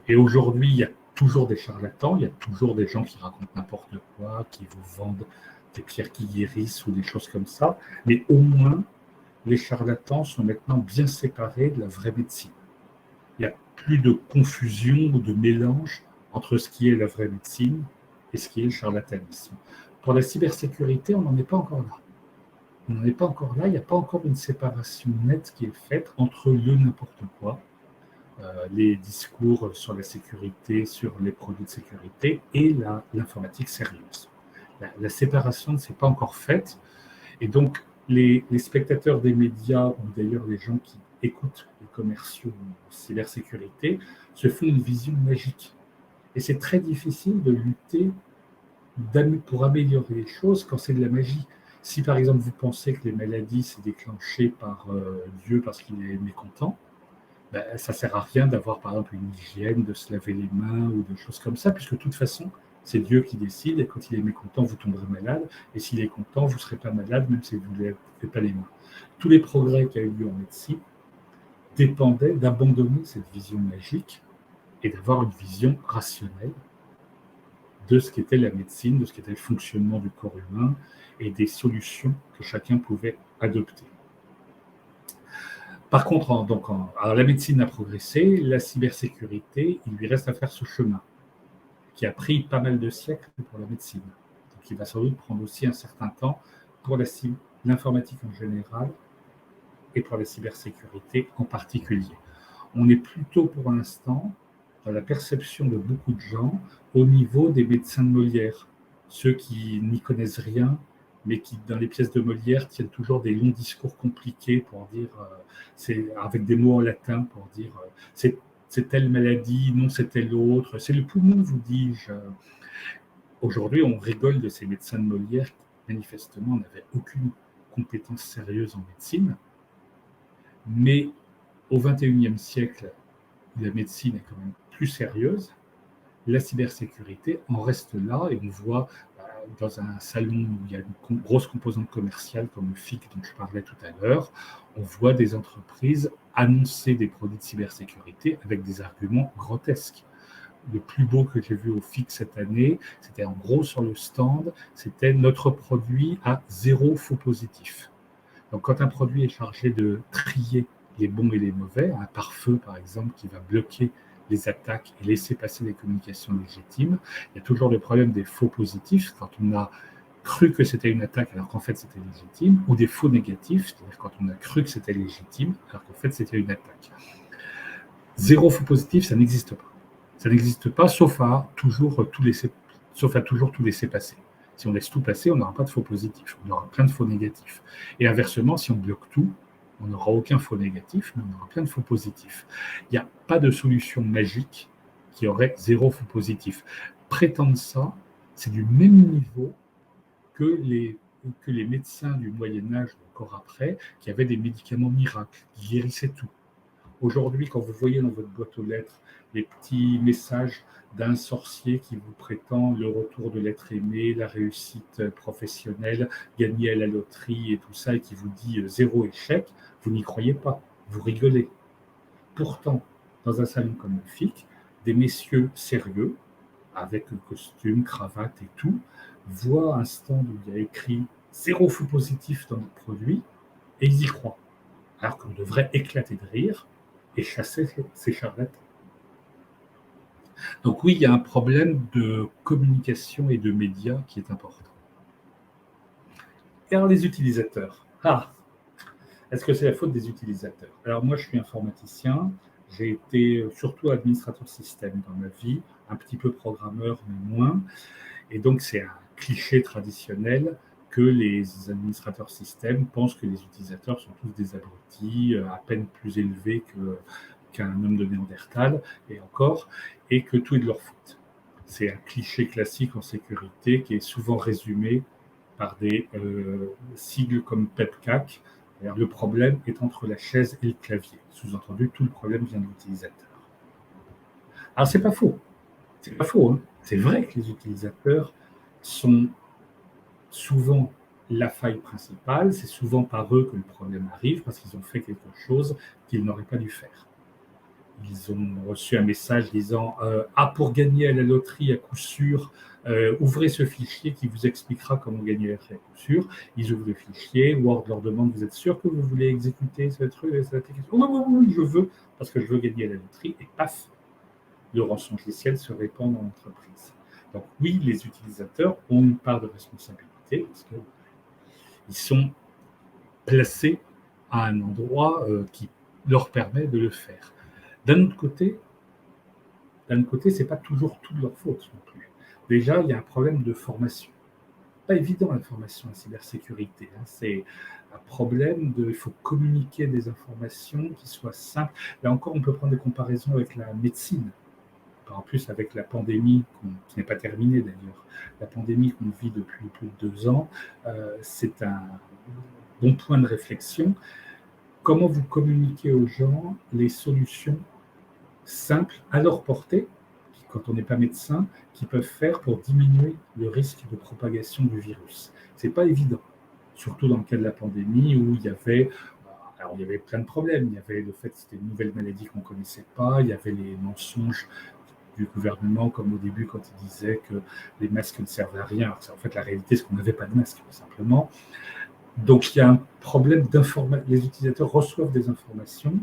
Et aujourd'hui, il y a toujours des charlatans, il y a toujours des gens qui racontent n'importe quoi, qui vous vendent des pierres qui guérissent ou des choses comme ça. Mais au moins, les charlatans sont maintenant bien séparés de la vraie médecine. Il n'y a plus de confusion ou de mélange entre ce qui est la vraie médecine et ce qui est le charlatanisme. Pour la cybersécurité, on n'en est pas encore là. On n'en est pas encore là, il n'y a pas encore une séparation nette qui est faite entre le n'importe quoi, les discours sur la sécurité, sur les produits de sécurité et l'informatique sérieuse. La séparation ne s'est pas encore faite et donc les spectateurs des médias ou d'ailleurs les gens qui écoutent les commerciaux en cybersécurité se font une vision magique. Et c'est très difficile de lutter pour améliorer les choses quand c'est de la magie. Si par exemple vous pensez que les maladies c'est déclenché par Dieu parce qu'il est mécontent, ben, ça ne sert à rien d'avoir par exemple une hygiène, de se laver les mains ou de choses comme ça, puisque de toute façon, c'est Dieu qui décide et quand il est mécontent, vous tomberez malade. Et s'il est content, vous ne serez pas malade, même si vous ne lavez pas les mains. Tous les progrès qu'il y a eu en médecine dépendaient d'abandonner cette vision magique et d'avoir une vision rationnelle de ce qu'était la médecine, de ce qu'était le fonctionnement du corps humain et des solutions que chacun pouvait adopter. Par contre, alors la médecine a progressé, la cybersécurité, il lui reste à faire ce chemin qui a pris pas mal de siècles pour la médecine. Donc il va sans doute prendre aussi un certain temps pour l'informatique en général et pour la cybersécurité en particulier. On est plutôt pour l'instant, dans la perception de beaucoup de gens, au niveau des médecins de Molière, ceux qui n'y connaissent rien, mais qui, dans les pièces de Molière, tiennent toujours des longs discours compliqués pour dire, avec des mots en latin, pour dire c'est telle maladie, non c'est telle autre, c'est le poumon, vous dis-je. Aujourd'hui, on rigole de ces médecins de Molière qui, manifestement, n'avaient aucune compétence sérieuse en médecine, mais au XXIe siècle, la médecine est quand même plus sérieuse. La cybersécurité en reste là et on voit dans un salon où il y a une grosse composante commerciale comme le FIC dont je parlais tout à l'heure, on voit des entreprises annoncer des produits de cybersécurité avec des arguments grotesques. Le plus beau que j'ai vu au FIC cette année, c'était en gros sur le stand, c'était notre produit à 0 faux positifs. Donc quand un produit est chargé de trier les bons et les mauvais, un pare-feu par exemple qui va bloquer les attaques et laisser passer les communications légitimes, il y a toujours le problème des faux positifs, quand on a cru que c'était une attaque alors qu'en fait c'était légitime, ou des faux négatifs, c'est-à-dire quand on a cru que c'était légitime alors qu'en fait c'était une attaque. 0 faux positif, ça n'existe pas. Ça n'existe pas, sauf à toujours tout laisser passer. Si on laisse tout passer, on n'aura pas de faux positifs, on aura plein de faux négatifs. Et inversement, si on bloque tout, on n'aura aucun faux négatif, mais on aura plein de faux positifs. Il n'y a pas de solution magique qui aurait 0 faux positifs. Prétendre ça, c'est du même niveau que les médecins du Moyen-Âge, encore après, qui avaient des médicaments miracles, qui guérissaient tout. Aujourd'hui, quand vous voyez dans votre boîte aux lettres les petits messages d'un sorcier qui vous prétend le retour de l'être aimé, la réussite professionnelle, gagner à la loterie et tout ça, et qui vous dit 0 échec, vous n'y croyez pas, vous rigolez. Pourtant, dans un salon comme le FIC, des messieurs sérieux, avec costume, cravate et tout, voient un stand où il y a écrit 0 faux positif dans notre produit, et ils y croient. Alors qu'on devrait éclater de rire et chasser ces charlatans. Donc oui, il y a un problème de communication et de médias qui est important. Et alors les utilisateurs. Est-ce que c'est la faute des utilisateurs? Alors moi, je suis informaticien, j'ai été surtout administrateur système dans ma vie, un petit peu programmeur, mais moins. Et donc c'est un cliché traditionnel que les administrateurs système pensent que les utilisateurs sont tous des abrutis, à peine plus élevés qu'un homme de Néandertal, et encore, et que tout est de leur faute. C'est un cliché classique en sécurité qui est souvent résumé par des sigles comme PEPCAC. Alors, le problème est entre la chaise et le clavier. Sous-entendu, tout le problème vient de l'utilisateur. Alors, c'est pas faux. C'est pas faux, hein. C'est vrai que les utilisateurs sont souvent la faille principale. C'est souvent par eux que le problème arrive parce qu'ils ont fait quelque chose qu'ils n'auraient pas dû faire. Ils ont reçu un message disant pour gagner à la loterie à coup sûr, ouvrez ce fichier qui vous expliquera comment gagner à la loterie à coup sûr. Ils ouvrent le fichier, Word leur demande vous êtes sûr que vous voulez exécuter cette application? Oui, je veux, parce que je veux gagner à la loterie, et paf, le rançongiciel se répand dans l'entreprise. Donc oui, les utilisateurs ont une part de responsabilité parce qu'ils sont placés à un endroit qui leur permet de le faire. D'un autre côté, ce n'est pas toujours tout de leur faute non plus. Déjà, il y a un problème de formation. Pas évident la formation en cybersécurité. C'est un problème il faut communiquer des informations qui soient simples. Là encore, on peut prendre des comparaisons avec la médecine. En plus, avec la pandémie, qui n'est pas terminée d'ailleurs, la pandémie qu'on vit depuis plus de 2 ans, c'est un bon point de réflexion. Comment vous communiquez aux gens les solutions simples à leur portée, quand on n'est pas médecin, qui peuvent faire pour diminuer le risque de propagation du virus. Ce n'est pas évident, surtout dans le cas de la pandémie où il y avait plein de problèmes. Il y avait le fait que c'était une nouvelle maladie qu'on ne connaissait pas, il y avait les mensonges du gouvernement, comme au début quand il disait que les masques ne servaient à rien. En fait, la réalité, c'est qu'on n'avait pas de masque, tout simplement. Donc, il y a un problème d'information. Les utilisateurs reçoivent des informations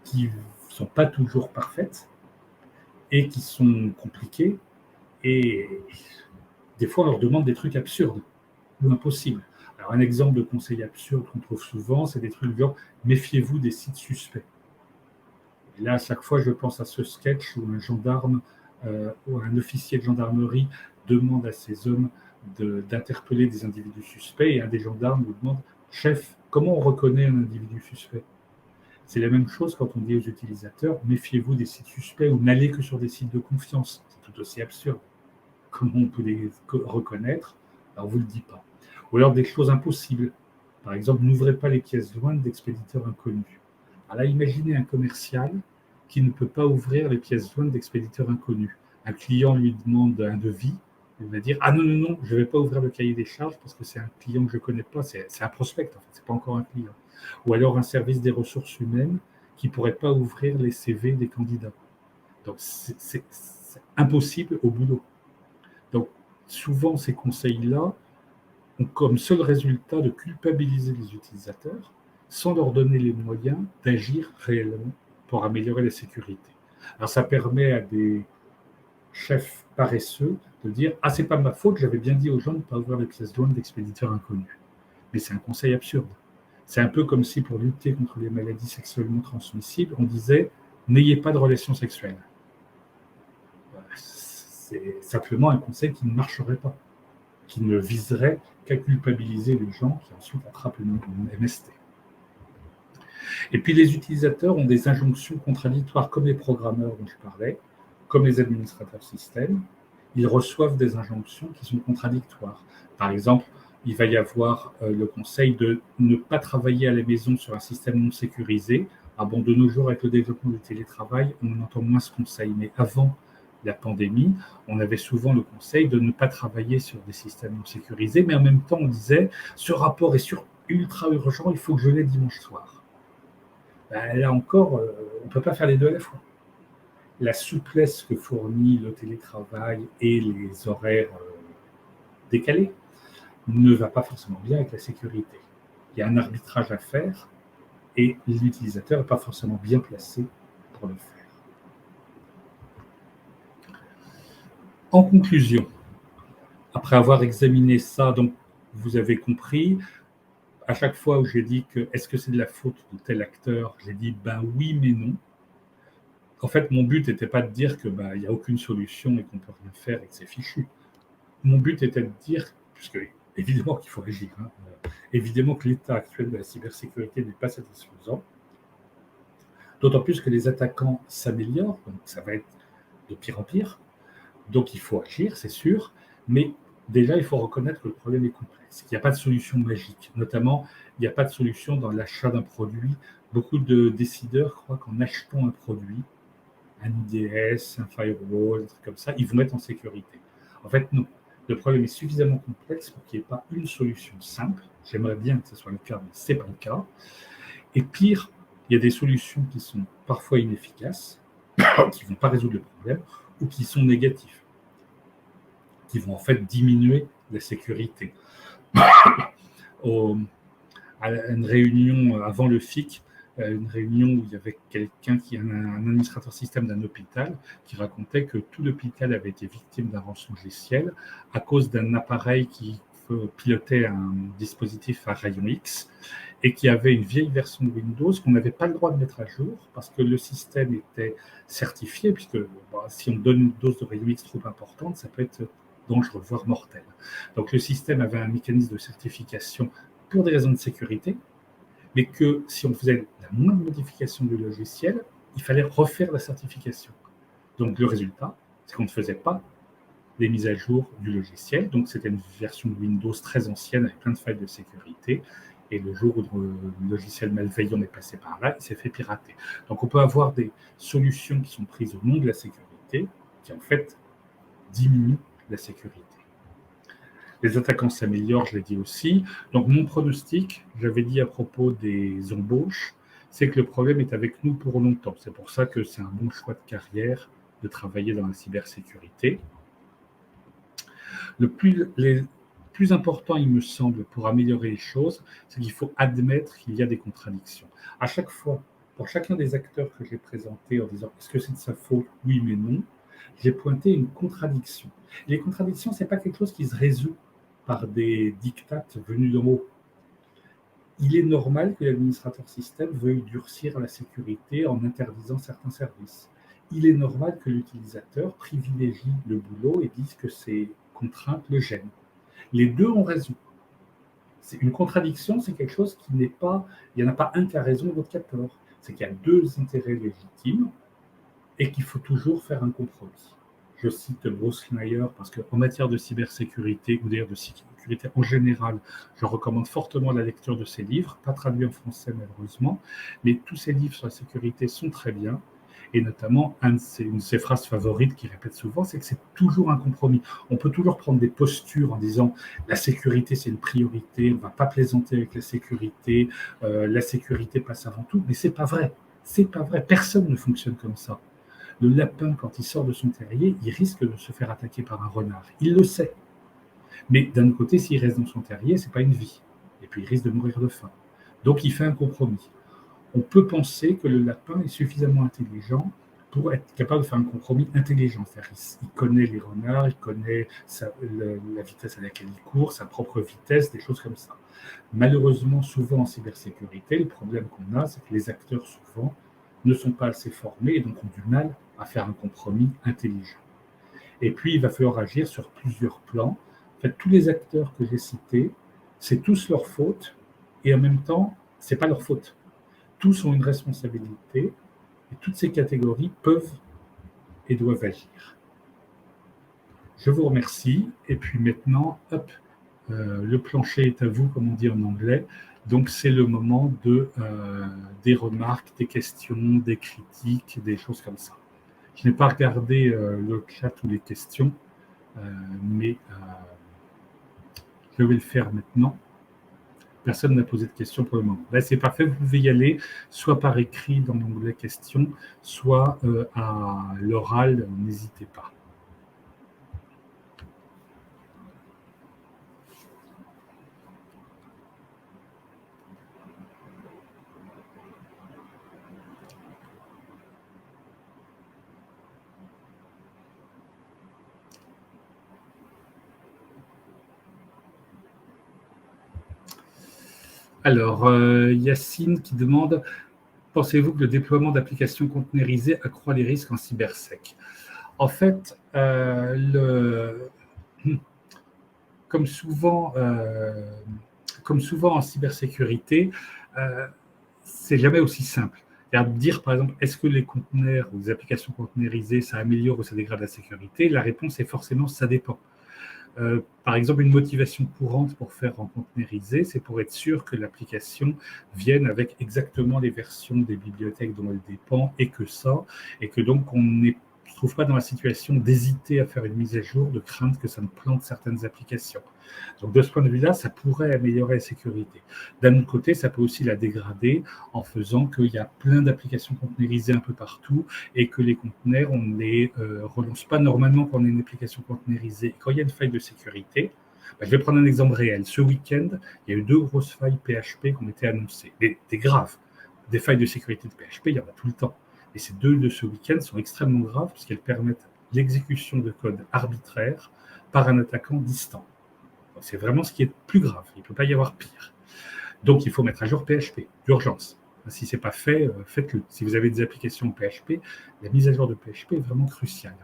qui ne sont pas toujours parfaites et qui sont compliquées. Et des fois, on leur demande des trucs absurdes ou impossibles. Alors, un exemple de conseil absurde qu'on trouve souvent, c'est des trucs genre « méfiez-vous des sites suspects ». Et là, à chaque fois, je pense à ce sketch où un gendarme ou un officier de gendarmerie demande à ses hommes d'interpeller des individus suspects, et un des gendarmes lui demande « Chef, comment on reconnaît un individu suspect ?» C'est la même chose quand on dit aux utilisateurs « Méfiez-vous des sites suspects » ou « N'allez que sur des sites de confiance ». C'est tout aussi absurde. Comment on peut les reconnaître? Alors, on ne vous le dit pas. Ou alors des choses impossibles. Par exemple, n'ouvrez pas les pièces jointes d'expéditeurs inconnus. Alors là, imaginez un commercial qui ne peut pas ouvrir les pièces jointes d'expéditeurs inconnus. Un client lui demande un devis, il va dire « Ah non, je ne vais pas ouvrir le cahier des charges parce que c'est un client que je ne connais pas, c'est un prospect, en fait, ce n'est pas encore un client. » Ou alors un service des ressources humaines qui ne pourrait pas ouvrir les CV des candidats. Donc, c'est impossible au boulot. Donc, souvent, ces conseils-là ont comme seul résultat de culpabiliser les utilisateurs sans leur donner les moyens d'agir réellement pour améliorer la sécurité. Alors, ça permet à des chefs paresseux de dire « Ah, c'est pas ma faute, j'avais bien dit aux gens de ne pas ouvrir les pièces jointes d'expéditeurs inconnus. » Mais c'est un conseil absurde. C'est un peu comme si pour lutter contre les maladies sexuellement transmissibles, on disait « N'ayez pas de relations sexuelles ». C'est simplement un conseil qui ne marcherait pas, qui ne viserait qu'à culpabiliser les gens qui ensuite attrapent le MST. Et puis les utilisateurs ont des injonctions contradictoires, comme les programmeurs dont je parlais. comme les administrateurs système, ils reçoivent des injonctions qui sont contradictoires. Par exemple, il va y avoir le conseil de ne pas travailler à la maison sur un système non sécurisé. Ah bon, de nos jours, avec le développement du télétravail, on entend moins ce conseil. Mais avant la pandémie, on avait souvent le conseil de ne pas travailler sur des systèmes non sécurisés, mais en même temps, on disait, ce rapport est ultra urgent, il faut que je l'ai dimanche soir. Ben, là encore, on ne peut pas faire les deux à la fois. La souplesse que fournit le télétravail et les horaires décalés ne va pas forcément bien avec la sécurité. Il y a un arbitrage à faire et l'utilisateur n'est pas forcément bien placé pour le faire. En conclusion, après avoir examiné ça, donc vous avez compris, à chaque fois où j'ai dit que est-ce que c'est de la faute de tel acteur, j'ai dit ben oui mais non. En fait, mon but n'était pas de dire que ben, il n'y a aucune solution et qu'on ne peut rien faire et que c'est fichu. Mon but était de dire, puisque évidemment qu'il faut agir, hein, évidemment que l'état actuel de la cybersécurité n'est pas satisfaisant, d'autant plus que les attaquants s'améliorent, donc ça va être de pire en pire. Donc il faut agir, c'est sûr, mais déjà il faut reconnaître que le problème est complexe, qu'il n'y a pas de solution magique. Notamment, il n'y a pas de solution dans l'achat d'un produit. Beaucoup de décideurs croient qu'en achetant un produit, un IDS, un firewall, un truc comme ça, ils vont être en sécurité. En fait, non. Le problème est suffisamment complexe pour qu'il n'y ait pas une solution simple. J'aimerais bien que ce soit le cas, mais ce n'est pas le cas. Et pire, il y a des solutions qui sont parfois inefficaces, qui ne vont pas résoudre le problème, ou qui sont négatives, qui vont en fait diminuer la sécurité. À une réunion avant le FIC, une réunion où il y avait quelqu'un un administrateur système d'un hôpital, qui racontait que tout l'hôpital avait été victime d'un rançon logiciel à cause d'un appareil qui pilotait un dispositif à rayon X et qui avait une vieille version de Windows qu'on n'avait pas le droit de mettre à jour parce que le système était certifié, puisque si on donne une dose de rayon X trop importante, ça peut être dangereux, voire mortel. Donc le système avait un mécanisme de certification pour des raisons de sécurité, mais que si on faisait la moindre modification du logiciel, il fallait refaire la certification. Donc le résultat, c'est qu'on ne faisait pas les mises à jour du logiciel. Donc c'était une version de Windows très ancienne avec plein de failles de sécurité. Et le jour où le logiciel malveillant est passé par là, il s'est fait pirater. Donc on peut avoir des solutions qui sont prises au nom de la sécurité, qui en fait diminuent la sécurité. Les attaquants s'améliorent, je l'ai dit aussi. Donc mon pronostic, j'avais dit à propos des embauches, c'est que le problème est avec nous pour longtemps. C'est pour ça que c'est un bon choix de carrière de travailler dans la cybersécurité. Le plus important, il me semble, pour améliorer les choses, c'est qu'il faut admettre qu'il y a des contradictions. À chaque fois, pour chacun des acteurs que j'ai présentés en disant est-ce que c'est de sa faute, oui mais non, j'ai pointé une contradiction. Et les contradictions, ce n'est pas quelque chose qui se résout par des dictates venus d'en haut. Il est normal que l'administrateur système veuille durcir la sécurité en interdisant certains services. Il est normal que l'utilisateur privilégie le boulot et dise que ces contraintes le gênent. Les deux ont raison. C'est une contradiction, c'est quelque chose qui n'est pas... Il n'y en a pas un qui a raison et l'autre qui a tort. C'est qu'il y a deux intérêts légitimes et qu'il faut toujours faire un compromis. Je cite Bruce Schneier parce qu'en matière de cybersécurité, ou d'ailleurs de sécurité en général, je recommande fortement la lecture de ses livres, pas traduits en français malheureusement, mais tous ses livres sur la sécurité sont très bien. Et notamment, une de ses phrases favorites qu'il répète souvent, c'est que c'est toujours un compromis. On peut toujours prendre des postures en disant la sécurité, c'est une priorité, on ne va pas plaisanter avec la sécurité passe avant tout, mais c'est pas vrai. C'est pas vrai. Personne ne fonctionne comme ça. Le lapin, quand il sort de son terrier, il risque de se faire attaquer par un renard. Il le sait. Mais d'un autre côté, s'il reste dans son terrier, ce n'est pas une vie. Et puis, il risque de mourir de faim. Donc, il fait un compromis. On peut penser que le lapin est suffisamment intelligent pour être capable de faire un compromis intelligent. C'est-à-dire qu'il connaît les renards, il connaît la vitesse à laquelle il court, sa propre vitesse, des choses comme ça. Malheureusement, souvent en cybersécurité, le problème qu'on a, c'est que les acteurs, souvent, ne sont pas assez formés et donc ont du mal à faire un compromis intelligent. Et puis, il va falloir agir sur plusieurs plans. En fait, tous les acteurs que j'ai cités, c'est tous leur faute et en même temps, ce n'est pas leur faute. Tous ont une responsabilité et toutes ces catégories peuvent et doivent agir. Je vous remercie. Et puis maintenant, hop, le plancher est à vous, comme on dit en anglais. Donc, c'est le moment des remarques, des questions, des critiques, des choses comme ça. Je n'ai pas regardé le chat ou les questions, mais je vais le faire maintenant. Personne n'a posé de questions pour le moment. Là, c'est parfait, vous pouvez y aller, soit par écrit dans l'onglet questions, soit à l'oral, n'hésitez pas. Alors, Yacine qui demande « Pensez-vous que le déploiement d'applications conteneurisées accroît les risques en cybersec ?» En fait, comme souvent en cybersécurité, c'est jamais aussi simple. Dire, par exemple, est-ce que les conteneurs ou les applications conteneurisées, ça améliore ou ça dégrade la sécurité? La réponse est forcément, ça dépend. Par exemple, une motivation courante pour faire en containerisé, c'est pour être sûr que l'application vienne avec exactement les versions des bibliothèques dont elle dépend et que ça, et que donc on ne se trouve pas dans la situation d'hésiter à faire une mise à jour, de craindre que ça ne plante certaines applications. Donc de ce point de vue-là, ça pourrait améliorer la sécurité. D'un autre côté, ça peut aussi la dégrader en faisant qu'il y a plein d'applications containerisées un peu partout et que les conteneurs, on ne les relance pas normalement quand on a une application containerisée. Quand il y a une faille de sécurité, je vais prendre un exemple réel. Ce week-end, il y a eu 2 grosses failles PHP qui ont été annoncées, des graves. Des failles de sécurité de PHP, il y en a tout le temps. Et ces 2 de ce week-end sont extrêmement graves puisqu'elles permettent l'exécution de code arbitraire par un attaquant distant. C'est vraiment ce qui est plus grave. Il ne peut pas y avoir pire. Donc, il faut mettre à jour PHP, d'urgence. Si ce n'est pas fait, faites-le. Si vous avez des applications PHP, la mise à jour de PHP est vraiment cruciale.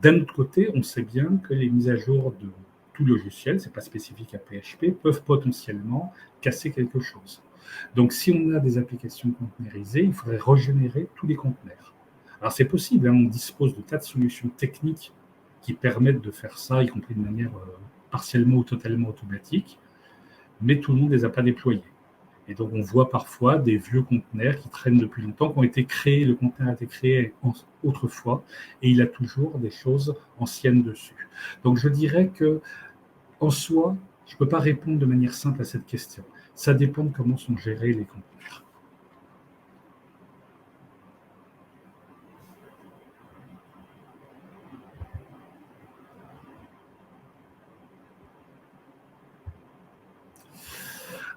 D'un autre côté, on sait bien que les mises à jour de tout logiciel, ce n'est pas spécifique à PHP, peuvent potentiellement casser quelque chose. Donc, si on a des applications containerisées, il faudrait régénérer tous les conteneurs. Alors, c'est possible, on dispose de tas de solutions techniques qui permettent de faire ça, y compris de manière partiellement ou totalement automatique, mais tout le monde ne les a pas déployés. Et donc, on voit parfois des vieux conteneurs qui traînent depuis longtemps, qui ont été créés, le conteneur a été créé autrefois, et il a toujours des choses anciennes dessus. Donc, je dirais que, en soi, je ne peux pas répondre de manière simple à cette question. Ça dépend de comment sont gérés les conteneurs.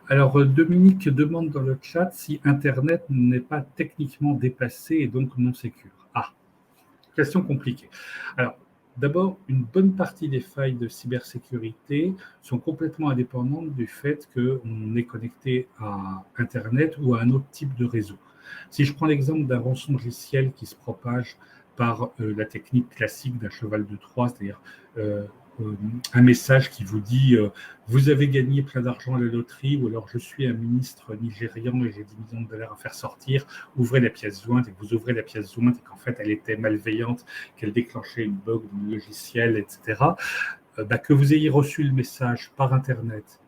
Alors, Dominique demande dans le chat si Internet n'est pas techniquement dépassé et donc non sécure. Ah, question compliquée. Alors, d'abord, une bonne partie des failles de cybersécurité sont complètement indépendantes du fait qu'on est connecté à Internet ou à un autre type de réseau. Si je prends l'exemple d'un rançon logiciel qui se propage par la technique classique d'un cheval de Troie, c'est-à-dire un message qui vous dit vous avez gagné plein d'argent à la loterie, ou alors je suis un ministre nigérian et j'ai 10 millions de dollars à faire sortir, ouvrez la pièce jointe, et que vous ouvrez la pièce jointe et qu'en fait elle était malveillante, qu'elle déclenchait une bug dans le logiciel, etc. Que vous ayez reçu le message par Internet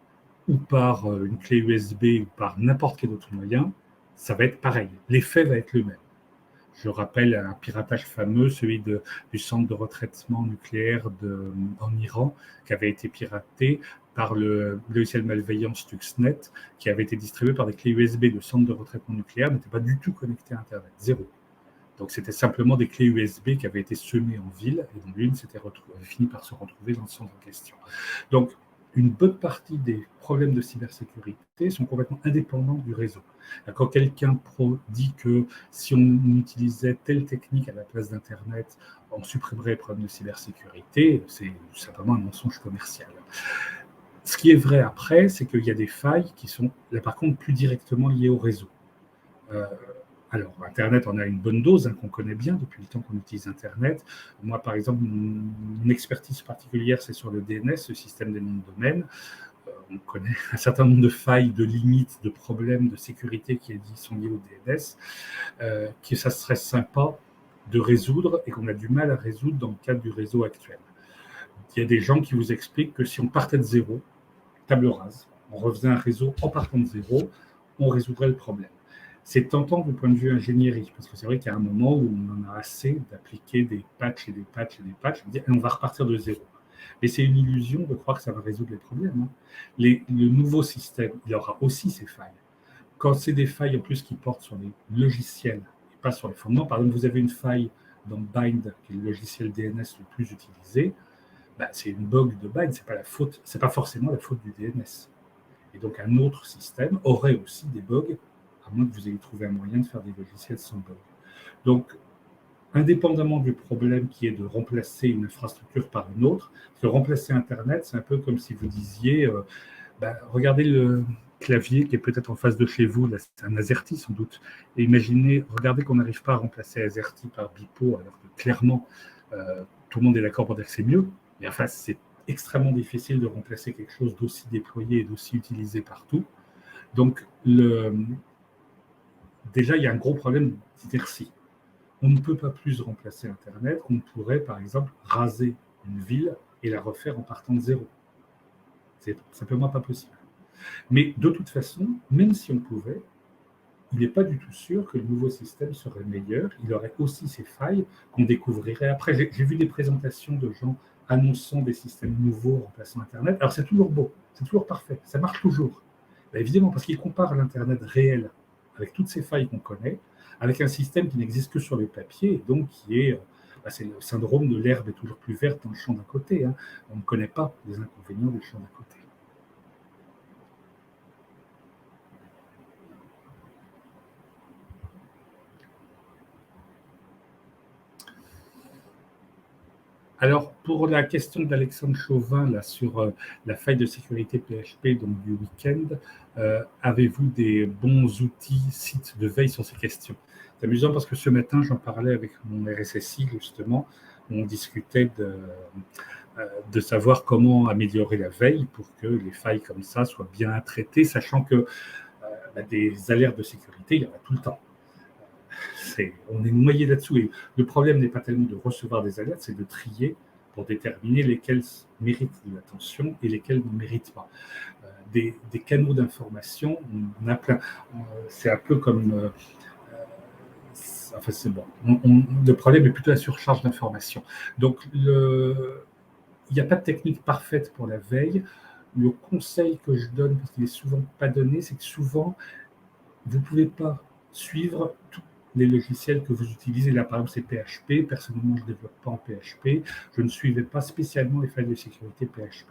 ou par une clé USB ou par n'importe quel autre moyen, ça va être pareil. L'effet va être le même. Je rappelle un piratage fameux, celui du centre de retraitement nucléaire en Iran, qui avait été piraté par le logiciel malveillant Stuxnet, qui avait été distribué par des clés USB de centre de retraitement nucléaire, n'était pas du tout connecté à Internet, zéro. Donc c'était simplement des clés USB qui avaient été semées en ville, et dont l'une avait fini par se retrouver dans le centre en question. Donc, une bonne partie des problèmes de cybersécurité sont complètement indépendants du réseau. Quand quelqu'un dit que si on utilisait telle technique à la place d'Internet, on supprimerait les problèmes de cybersécurité, c'est simplement un mensonge commercial. Ce qui est vrai après, c'est qu'il y a des failles qui sont, là par contre, plus directement liées au réseau. Alors, Internet, on a une bonne dose qu'on connaît bien depuis le temps qu'on utilise Internet. Moi, par exemple, mon expertise particulière, c'est sur le DNS, le système des noms de domaine. On connaît un certain nombre de failles, de limites, de problèmes de sécurité qui sont liés au DNS, que ça serait sympa de résoudre et qu'on a du mal à résoudre dans le cadre du réseau actuel. Il y a des gens qui vous expliquent que si on partait de zéro, table rase, on refaisait un réseau en partant de zéro, on résoudrait le problème. C'est tentant du point de vue ingénierie, parce que c'est vrai qu'il y a un moment où on en a assez d'appliquer des patchs et des patchs et des patchs, et on va repartir de zéro. Mais c'est une illusion de croire que ça va résoudre les problèmes. Le nouveau système, il aura aussi ses failles. Quand c'est des failles en plus qui portent sur les logiciels et pas sur les fondements, par exemple, vous avez une faille dans Bind, qui est le logiciel DNS le plus utilisé, c'est une bug de Bind, c'est pas forcément la faute du DNS. Et donc un autre système aurait aussi des bugs, à moins que vous ayez trouvé un moyen de faire des logiciels sans bug. Donc, indépendamment du problème qui est de remplacer une infrastructure par une autre, parce que remplacer Internet, c'est un peu comme si vous disiez, regardez le clavier qui est peut-être en face de chez vous, là, c'est un AZERTY sans doute, et imaginez, regardez qu'on n'arrive pas à remplacer AZERTY par Bipo, alors que clairement, tout le monde est d'accord pour dire que c'est mieux, mais enfin, c'est extrêmement difficile de remplacer quelque chose d'aussi déployé et d'aussi utilisé partout. Donc, déjà, il y a un gros problème d'inertie. On ne peut pas plus remplacer Internet qu'on pourrait, par exemple, raser une ville et la refaire en partant de zéro. C'est simplement pas possible. Mais de toute façon, même si on pouvait, il n'est pas du tout sûr que le nouveau système serait meilleur. Il aurait aussi ses failles qu'on découvrirait après. J'ai vu des présentations de gens annonçant des systèmes nouveaux remplaçant Internet. Alors c'est toujours beau, c'est toujours parfait, ça marche toujours. Évidemment, parce qu'ils comparent l'Internet réel avec toutes ces failles qu'on connaît, avec un système qui n'existe que sur le papier, et donc qui est, c'est le syndrome de l'herbe est toujours plus verte dans le champ d'à côté. On ne connaît pas les inconvénients du champ d'à côté. Alors, pour la question d'Alexandre Chauvin là, sur la faille de sécurité PHP donc, du week-end, avez-vous des bons outils, sites de veille sur ces questions? C'est amusant parce que ce matin, j'en parlais avec mon RSSI, justement, où on discutait de savoir comment améliorer la veille pour que les failles comme ça soient bien traitées, sachant que des alertes de sécurité, il y en a tout le temps. On est noyé là-dessous. Et le problème n'est pas tellement de recevoir des alertes, c'est de trier pour déterminer lesquelles méritent de l'attention et lesquelles ne méritent pas. Des canaux d'information, on a plein. C'est un peu comme. Enfin, c'est bon. Le problème est plutôt la surcharge d'informations. Donc, il n'y a pas de technique parfaite pour la veille. Le conseil que je donne, parce qu'il n'est souvent pas donné, c'est que souvent, vous ne pouvez pas suivre tout les logiciels que vous utilisez. Là, par exemple, c'est PHP. Personnellement, je ne développe pas en PHP. Je ne suivais pas spécialement les failles de sécurité PHP.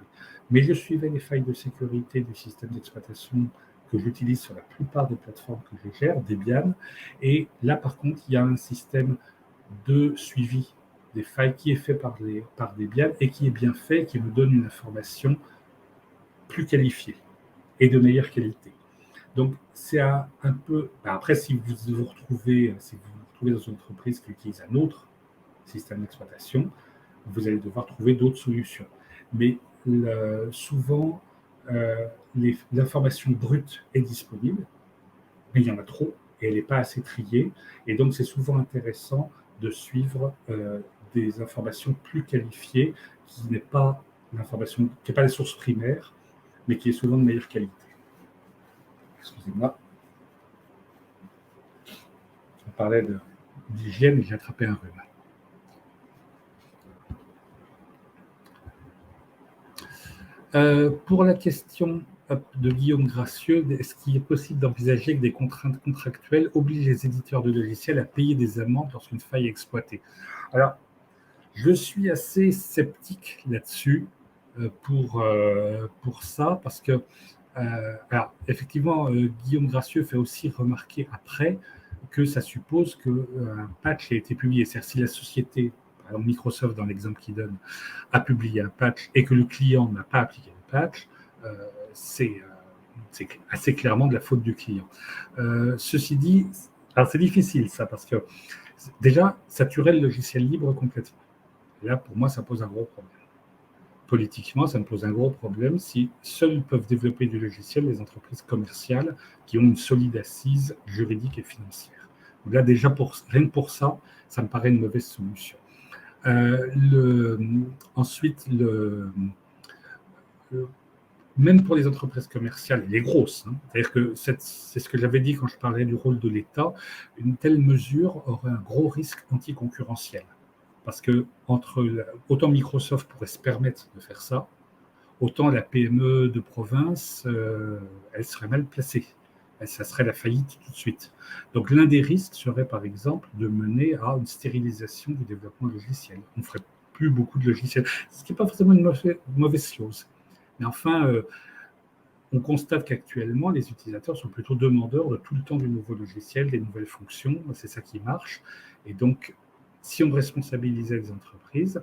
Mais je suivais les failles de sécurité du système d'exploitation que j'utilise sur la plupart des plateformes que je gère, Debian. Et là, par contre, il y a un système de suivi des failles qui est fait par Debian et qui est bien fait, qui nous donne une information plus qualifiée et de meilleure qualité. Donc, c'est un peu. Après, si vous vous retrouvez dans une entreprise qui utilise un autre système d'exploitation, vous allez devoir trouver d'autres solutions. Mais souvent, l'information brute est disponible, mais il y en a trop et elle n'est pas assez triée. Et donc, c'est souvent intéressant de suivre des informations plus qualifiées qui n'est pas l'information, qui n'est pas la source primaire, mais qui est souvent de meilleure qualité. Excusez-moi. On parlait d'hygiène et j'ai attrapé un rhume. Pour la question de Guillaume Gracieux, est-ce qu'il est possible d'envisager que des contraintes contractuelles obligent les éditeurs de logiciels à payer des amendes lorsqu'une faille est exploitée? Alors, je suis assez sceptique là-dessus pour ça, parce que alors, effectivement, Guillaume Gracieux fait aussi remarquer après que ça suppose qu'un patch a été publié. C'est-à-dire si la société, par exemple Microsoft dans l'exemple qu'il donne, a publié un patch et que le client n'a pas appliqué le patch, c'est assez clairement de la faute du client. Ceci dit, alors c'est difficile ça, parce que déjà, saturer le logiciel libre complètement. Et là, pour moi, ça pose un gros problème. Politiquement, ça me pose un gros problème si seuls peuvent développer du logiciel les entreprises commerciales qui ont une solide assise juridique et financière. Donc là, déjà, rien que pour ça, ça me paraît une mauvaise solution. Ensuite, même pour les entreprises commerciales, les grosses, hein, c'est-à-dire que c'est ce que j'avais dit quand je parlais du rôle de l'État, une telle mesure aurait un gros risque anticoncurrentiel. Parce que autant Microsoft pourrait se permettre de faire ça, autant la PME de province, elle serait mal placée. Ça serait la faillite tout de suite. Donc l'un des risques serait par exemple de mener à une stérilisation du développement logiciel. On ne ferait plus beaucoup de logiciels, ce qui n'est pas forcément une mauvaise chose. Mais enfin, on constate qu'actuellement, les utilisateurs sont plutôt demandeurs de tout le temps du nouveau logiciel, des nouvelles fonctions, c'est ça qui marche. Et donc, si on responsabilisait les entreprises,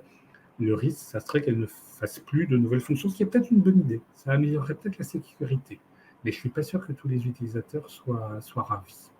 le risque, ça serait qu'elles ne fassent plus de nouvelles fonctions, ce qui est peut-être une bonne idée. Ça améliorerait peut-être la sécurité. Mais je ne suis pas sûr que tous les utilisateurs soient ravis.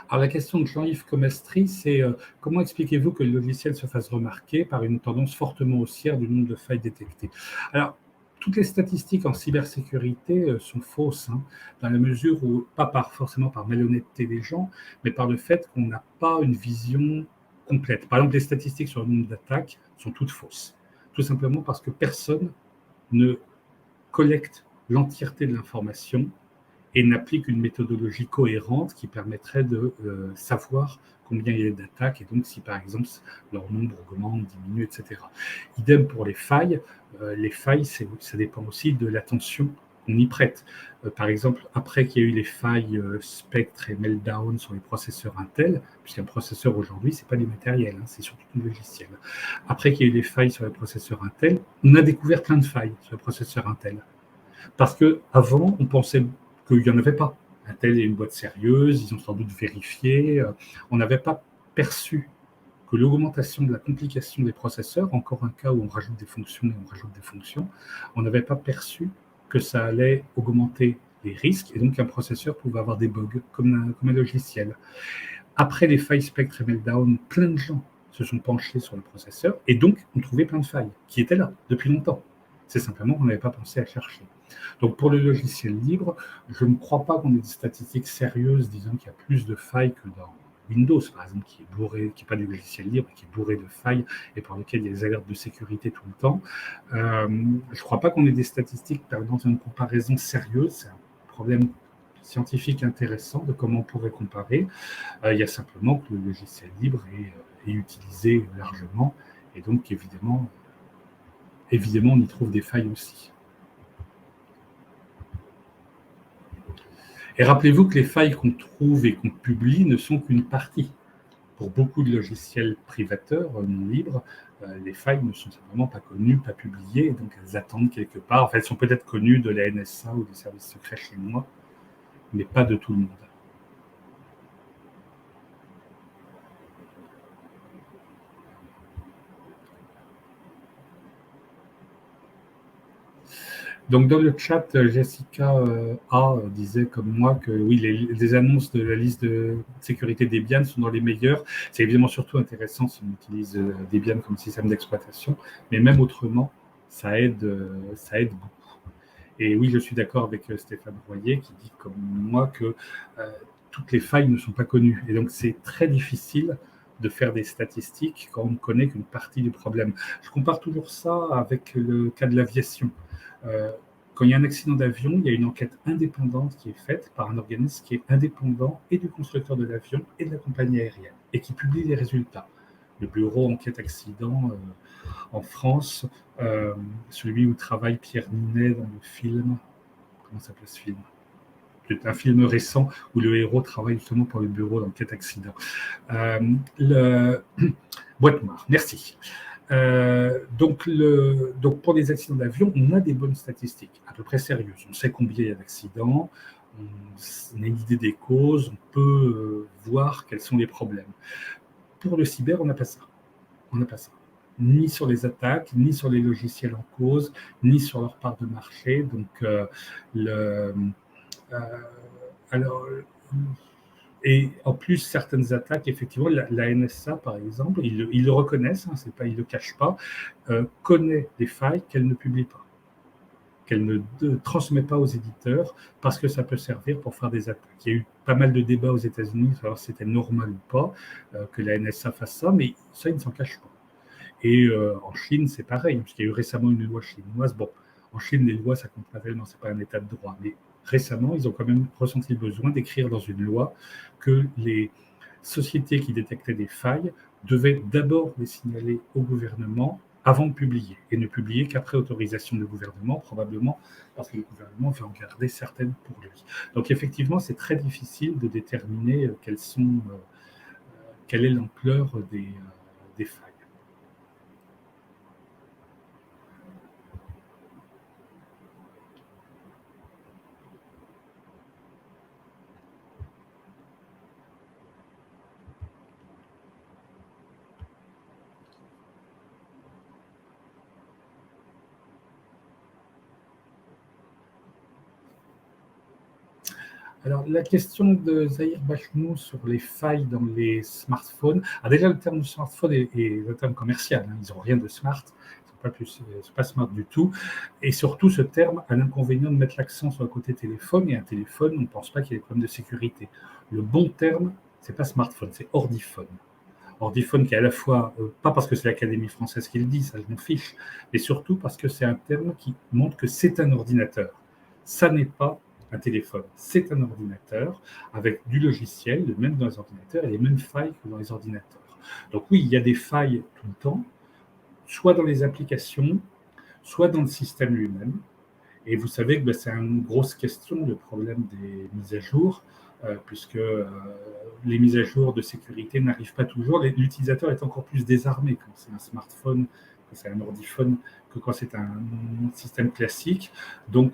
Alors la question de Jean-Yves Comestri, c'est comment expliquez-vous que le logiciel se fasse remarquer par une tendance fortement haussière du nombre de failles détectées? Alors, toutes les statistiques en cybersécurité sont fausses, hein, dans la mesure où, pas forcément par malhonnêteté des gens, mais par le fait qu'on n'a pas une vision complète. Par exemple, les statistiques sur le nombre d'attaques sont toutes fausses, tout simplement parce que personne ne collecte l'entièreté de l'information et n'applique une méthodologie cohérente qui permettrait de savoir combien il y a d'attaques et donc si par exemple leur nombre augmente, diminue, etc. Idem pour les failles. Les failles, ça dépend aussi de l'attention qu'on y prête. Par exemple, après qu'il y a eu les failles Spectre et Meltdown sur les processeurs Intel, puisqu'un processeur aujourd'hui, ce n'est pas du matériel, hein, c'est surtout du logiciel. Après qu'il y a eu les failles sur les processeurs Intel, on a découvert plein de failles sur les processeurs Intel. Parce qu'avant, on pensait qu'il n'y en avait pas. Intel est une boîte sérieuse, ils ont sans doute vérifié. On n'avait pas perçu que l'augmentation de la complication des processeurs, encore un cas où on rajoute des fonctions et on rajoute des fonctions, on n'avait pas perçu que ça allait augmenter les risques et donc un processeur pouvait avoir des bugs comme un logiciel. Après les failles Spectre et Meltdown, plein de gens se sont penchés sur le processeur et donc ont trouvé plein de failles qui étaient là depuis longtemps. C'est simplement qu'on n'avait pas pensé à chercher. Donc pour le logiciel libre, je ne crois pas qu'on ait des statistiques sérieuses disant qu'il y a plus de failles que dans Windows, par exemple, qui n'est pas du logiciel libre, qui est bourré de failles et par lequel il y a des alertes de sécurité tout le temps. Je ne crois pas qu'on ait des statistiques permettant une comparaison sérieuse. C'est un problème scientifique intéressant de comment on pourrait comparer. Il y a simplement que le logiciel libre est utilisé largement et donc évidemment, on y trouve des failles aussi. Et rappelez-vous que les failles qu'on trouve et qu'on publie ne sont qu'une partie. Pour beaucoup de logiciels privateurs non libres, les failles ne sont simplement pas connues, pas publiées, donc elles attendent quelque part. Enfin, elles sont peut-être connues de la NSA ou des services secrets chinois, mais pas de tout le monde. Donc dans le chat, Jessica A disait comme moi que oui, les annonces de la liste de sécurité Debian sont dans les meilleures. C'est évidemment surtout intéressant si on utilise Debian comme système d'exploitation, mais même autrement, ça aide beaucoup. Et oui, je suis d'accord avec Stéphane Royer qui dit comme moi que toutes les failles ne sont pas connues. Et donc c'est très difficile de faire des statistiques quand on ne connaît qu'une partie du problème. Je compare toujours ça avec le cas de l'aviation. Quand il y a un accident d'avion, il y a une enquête indépendante qui est faite par un organisme qui est indépendant et du constructeur de l'avion et de la compagnie aérienne et qui publie les résultats. Le bureau enquête accident en France, celui où travaille Pierre Ninet dans le film. Comment s'appelle ce film ? C'est un film récent où le héros travaille justement pour le bureau d'enquête accident. Boîte noire, merci. Donc pour les accidents d'avion, on a des bonnes statistiques, à peu près sérieuses. On sait combien il y a d'accidents, on a une idée des causes, on peut voir quels sont les problèmes. Pour le cyber, on n'a pas ça. On n'a pas ça. Ni sur les attaques, ni sur les logiciels en cause, ni sur leur part de marché. Donc, et en plus, certaines attaques, effectivement, la NSA, par exemple, ils le reconnaissent, hein, ils ne le cachent pas, connaît des failles qu'elle ne publie pas. qu'elle ne transmet pas aux éditeurs parce que ça peut servir pour faire des attaques. Il y a eu pas mal de débats aux États-Unis sur savoir si c'était normal ou pas que la NSA fasse ça, mais ça, ils ne s'en cachent pas. Et en Chine, c'est pareil, puisqu'il y a eu récemment une loi chinoise. Bon, en Chine, les lois, ça compte pas tellement, c'est pas un état de droit. Mais récemment, ils ont quand même ressenti le besoin d'écrire dans une loi que les sociétés qui détectaient des failles devaient d'abord les signaler au gouvernement avant de publier, et ne publier qu'après autorisation du gouvernement, probablement parce que le gouvernement veut en garder certaines pour lui. Donc effectivement, c'est très difficile de déterminer quelle est l'ampleur des failles. Alors, la question de Zahir Bachnou sur les failles dans les smartphones. Alors déjà, le terme de smartphone est un terme commercial. Ils n'ont rien de smart. Ils ne sont pas smart du tout. Et surtout, ce terme a l'inconvénient de mettre l'accent sur le côté téléphone. Et un téléphone, on ne pense pas qu'il y ait des problèmes de sécurité. Le bon terme, ce n'est pas smartphone, c'est ordiphone. Ordiphone qui est à la fois, pas parce que c'est l'Académie française qui le dit, ça je m'en fiche, mais surtout parce que c'est un terme qui montre que c'est un ordinateur. Ça n'est pas un téléphone, c'est un ordinateur avec du logiciel, le même dans les ordinateurs et les mêmes failles que dans les ordinateurs. Donc oui, il y a des failles tout le temps, soit dans les applications, soit dans le système lui-même. Et vous savez que c'est une grosse question, le problème des mises à jour, puisque les mises à jour de sécurité n'arrivent pas toujours. L'utilisateur est encore plus désarmé quand c'est un smartphone, quand c'est un ordiphone, que quand c'est un système classique. Donc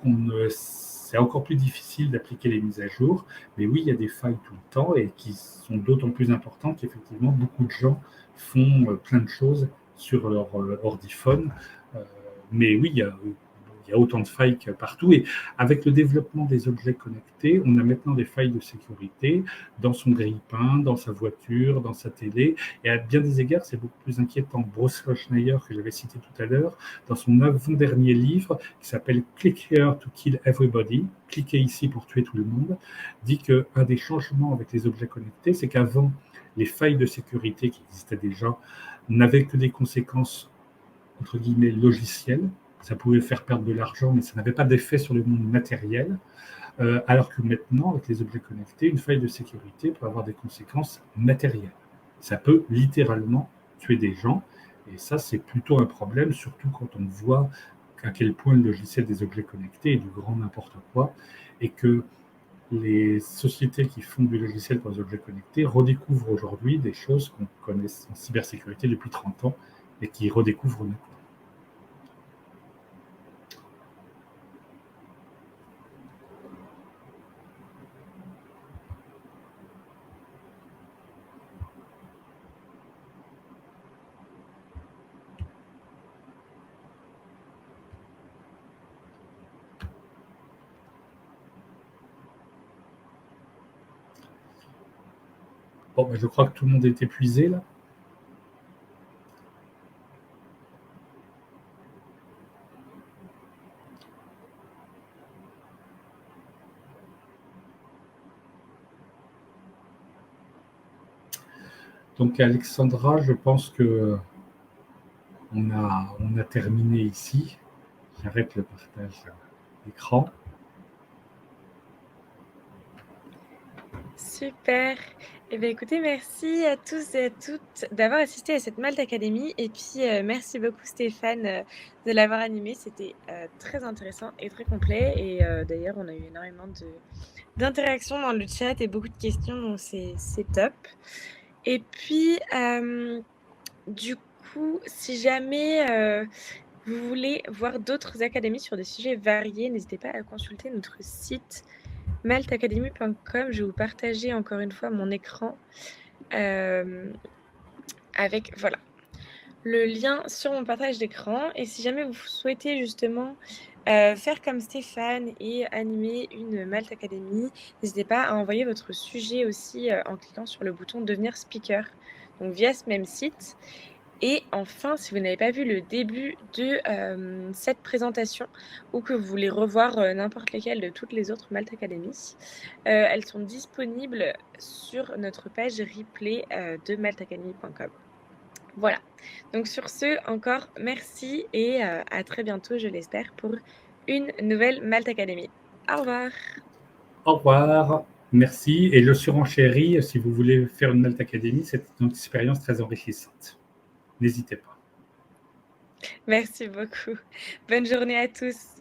c'est encore plus difficile d'appliquer les mises à jour. Mais oui, il y a des failles tout le temps et qui sont d'autant plus importantes qu'effectivement, beaucoup de gens font plein de choses sur leur ordiphone. Mais oui, il y a autant de failles que partout. Et avec le développement des objets connectés, on a maintenant des failles de sécurité dans son grille-pain, dans sa voiture, dans sa télé. Et à bien des égards, c'est beaucoup plus inquiétant. Bruce Schneier, que j'avais cité tout à l'heure, dans son avant-dernier livre, qui s'appelle Click Here to Kill Everybody, cliquez ici pour tuer tout le monde, dit qu'un des changements avec les objets connectés, c'est qu'avant, les failles de sécurité qui existaient déjà n'avaient que des conséquences, entre guillemets, logicielles. Ça pouvait faire perdre de l'argent, mais ça n'avait pas d'effet sur le monde matériel. Alors que maintenant, avec les objets connectés, une faille de sécurité peut avoir des conséquences matérielles. Ça peut littéralement tuer des gens. Et ça, c'est plutôt un problème, surtout quand on voit à quel point le logiciel des objets connectés est du grand n'importe quoi. Et que les sociétés qui font du logiciel pour les objets connectés redécouvrent aujourd'hui des choses qu'on connaît en cybersécurité depuis 30 ans et qui redécouvrent maintenant. Bon, je crois que tout le monde est épuisé là. Donc Alexandra, je pense que on a terminé ici. J'arrête le partage d'écran. Super. Eh bien, écoutez, merci à tous et à toutes d'avoir assisté à cette Malte Academy. Et puis, merci beaucoup Stéphane de l'avoir animé. C'était très intéressant et très complet. Et d'ailleurs, on a eu énormément d'interactions dans le chat et beaucoup de questions, donc c'est top. Et puis, du coup, si jamais vous voulez voir d'autres académies sur des sujets variés, n'hésitez pas à consulter notre site maltacademy.com. Je vais vous partager encore une fois mon écran avec voilà, le lien sur mon partage d'écran. Et si jamais vous souhaitez justement faire comme Stéphane et animer une Malte Academy, n'hésitez pas à envoyer votre sujet aussi en cliquant sur le bouton devenir speaker, donc via ce même site. Et enfin, si vous n'avez pas vu le début de cette présentation ou que vous voulez revoir n'importe lesquelles de toutes les autres Malte Academy, elles sont disponibles sur notre page replay de maltacademy.com. Voilà. Donc sur ce, encore merci et à très bientôt, je l'espère, pour une nouvelle Malte Academy. Au revoir. Au revoir, merci. Et je surenchéris, si vous voulez faire une Malte Academy, c'est une expérience très enrichissante. N'hésitez pas. Merci beaucoup. Bonne journée à tous.